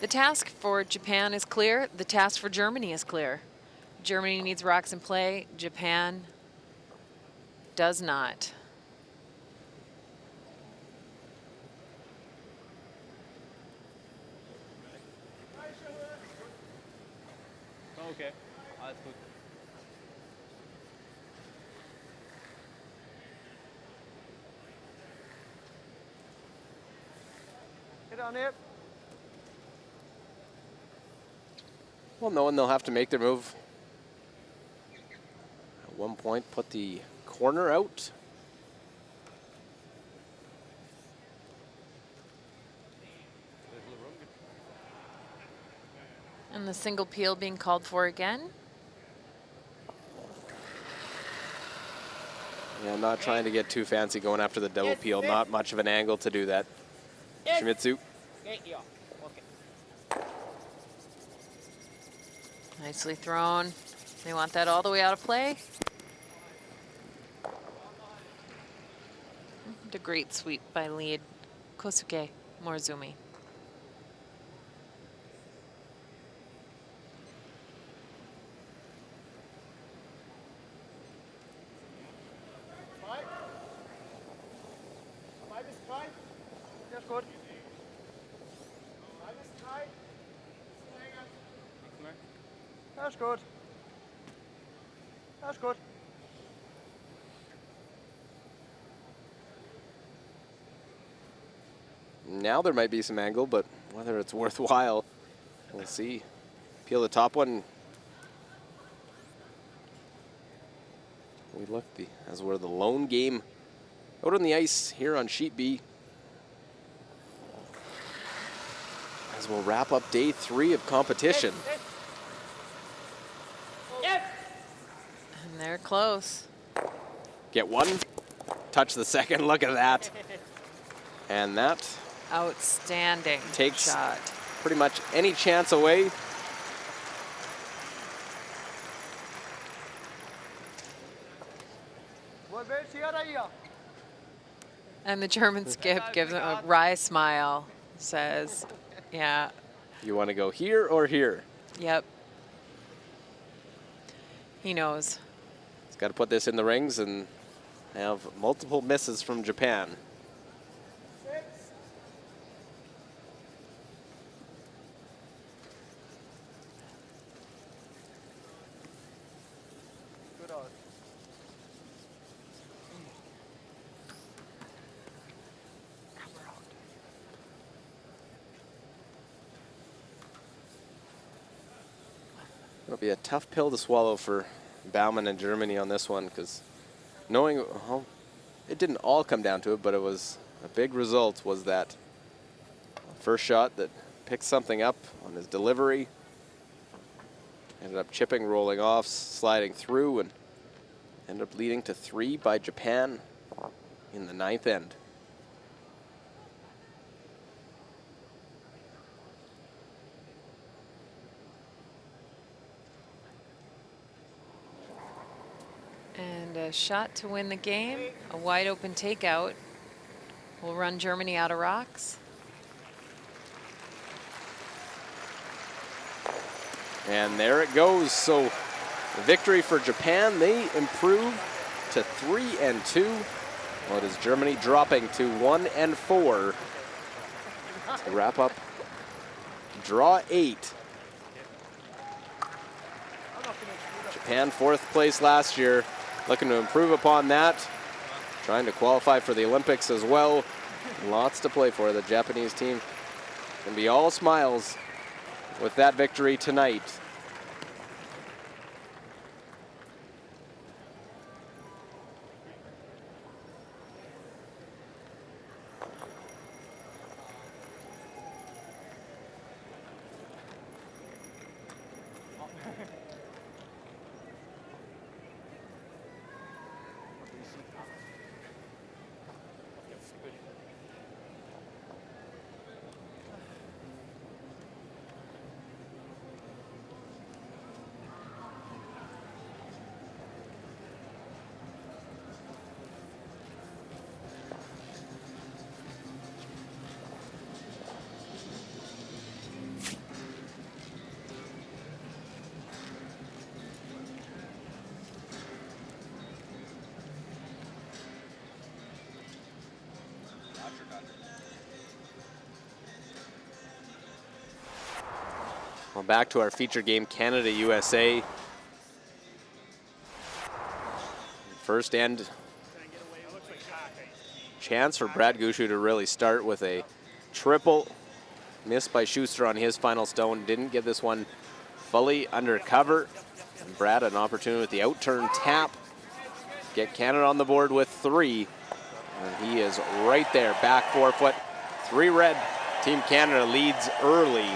The task for Japan is clear. The task for Germany is clear. Germany needs rocks in play. Japan does not. Okay, alles gut. Get on here. Well, knowing they'll have to make their move. At one point, put the corner out. And the single peel being called for again. Yeah, not trying to get too fancy going after the double peel. Not much of an angle to do that. Shimizu. Nicely thrown. They want that all the way out of play. And a great sweep by lead Kosuke Morizumi. That's good. That's good. That's good. Now there might be some angle, but whether it's worthwhile, we'll see. Peel the top one. We look as we're the lone game out on the ice here on Sheet B. As we'll wrap up day 3 of competition. And they're close. Get one, touch the second, look at that. And that Outstanding takes shot. pretty much any chance away. And the German skip gives him a wry smile. Says, yeah, You want to go here or here? yep. He knows. He's got to put this in the rings and have multiple misses from Japan. It'll be a tough pill to swallow for Baumann and Germany on this one, because knowing it didn't all come down to it, but it was a big result was that first shot that picked something up on his delivery, ended up chipping, rolling off, sliding through, and ended up leading to 3 by Japan in the 9th end. And a shot to win the game. A wide open takeout will run Germany out of rocks. And there it goes. So victory for Japan. They improve to 3-2. Well, it is Germany dropping to 1-4 to wrap up draw 8. Japan 4th place last year, looking to improve upon that, trying to qualify for the Olympics as well. Lots to play for. The Japanese team can be all smiles with that victory tonight. Well, back to our feature game, Canada-USA. First end chance for Brad Gushue to really start with a triple. Missed by Schuster on his final stone. Didn't get this one fully under cover. And Brad an opportunity with the out-turn tap. Get Canada on the board with 3. And he is right there, back 4 foot. 3 red. Team Canada leads early.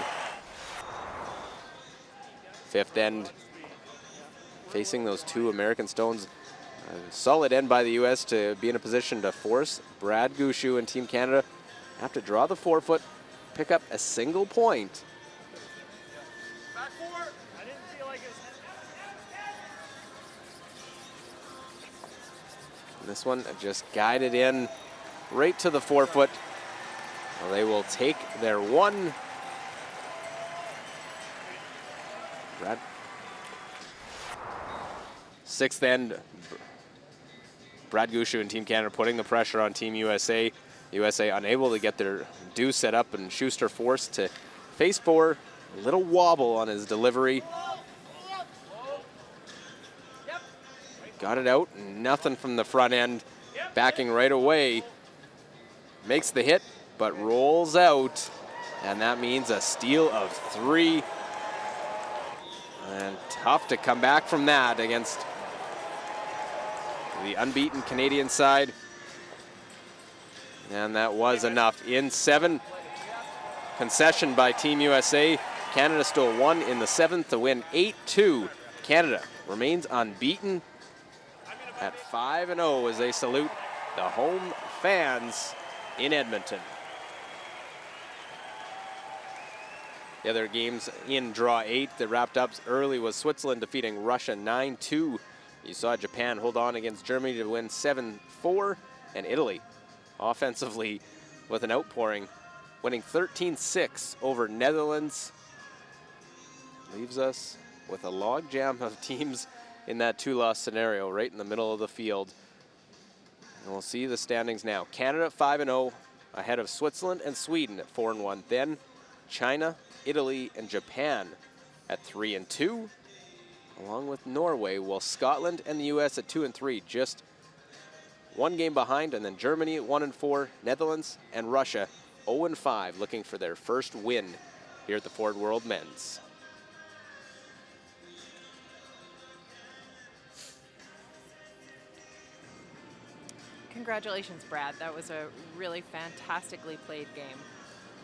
5th end, facing those 2 American stones. A solid end by the U.S. to be in a position to force Brad Gushue and Team Canada have to draw the 4 foot, pick up a single point. This one just guided in right to the 4 foot. Well, they will take their 1. Brad. 6th end, Brad Gushue and Team Canada putting the pressure on Team USA. USA unable to get their do set up, and Schuster forced to face 4. A little wobble on his delivery. Got it out, nothing from the front end. Backing right away. Makes the hit, but rolls out. And that means a steal of 3. And tough to come back from that against the unbeaten Canadian side. And that was enough. In 7, concession by Team USA. Canada stole 1 in the 7th to win 8-2. Canada remains unbeaten at 5-0 as they salute the home fans in Edmonton. The other games in draw 8 that wrapped up early was Switzerland defeating Russia 9-2. You saw Japan hold on against Germany to win 7-4, and Italy offensively with an outpouring, winning 13-6 over Netherlands. Leaves us with a logjam of teams in that 2-loss scenario right in the middle of the field. And we'll see the standings now. Canada 5-0 ahead of Switzerland and Sweden at 4-1. Then China, Italy, and Japan at 3-2, along with Norway, while Scotland and the US at 2-3, just 1 game behind, and then Germany at 1-4, Netherlands and Russia 0-5, looking for their first win here at the Ford World Men's. Congratulations, Brad. That was a really fantastically played game.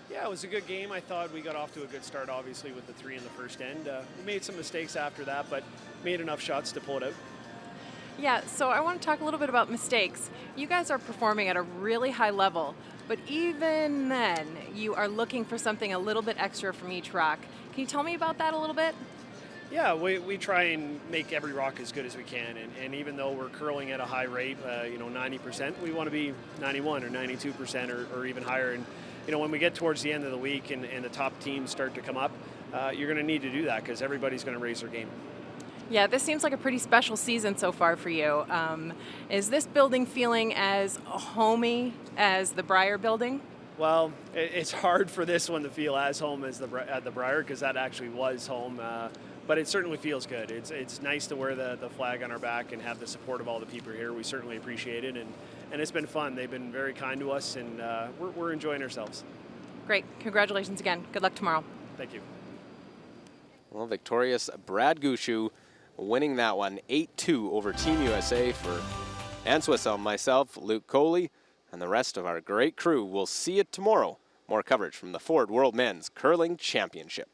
Yeah, it was a good game. I thought we got off to a good start, obviously, with the 3 in the first end. We made some mistakes after that, but made enough shots to pull it out. Yeah, so I want to talk a little bit about mistakes. You guys are performing at a really high level, but even then, you are looking for something a little bit extra from each rock. Can you tell me about that a little bit? Yeah, we try and make every rock as good as we can, and even though we're curling at a high rate, 90%, we want to be 91 or 92% or even higher. And when we get towards the end of the week and the top teams start to come up, you're going to need to do that because everybody's going to raise their game. Yeah, this seems like a pretty special season so far for you. Is this building feeling as homey as the Briar building? Well, it's hard for this one to feel as home as the Briar because that actually was home. But it certainly feels good. It's nice to wear the flag on our back and have the support of all the people here. We certainly appreciate it, and it's been fun. They've been very kind to us, and we're enjoying ourselves. Great. Congratulations again. Good luck tomorrow. Thank you. Well, victorious Brad Gushu winning that one 8-2 over Team USA for Ann Swissell, myself, Luke Coley, and the rest of our great crew. We'll see you tomorrow. More coverage from the Ford World Men's Curling Championship.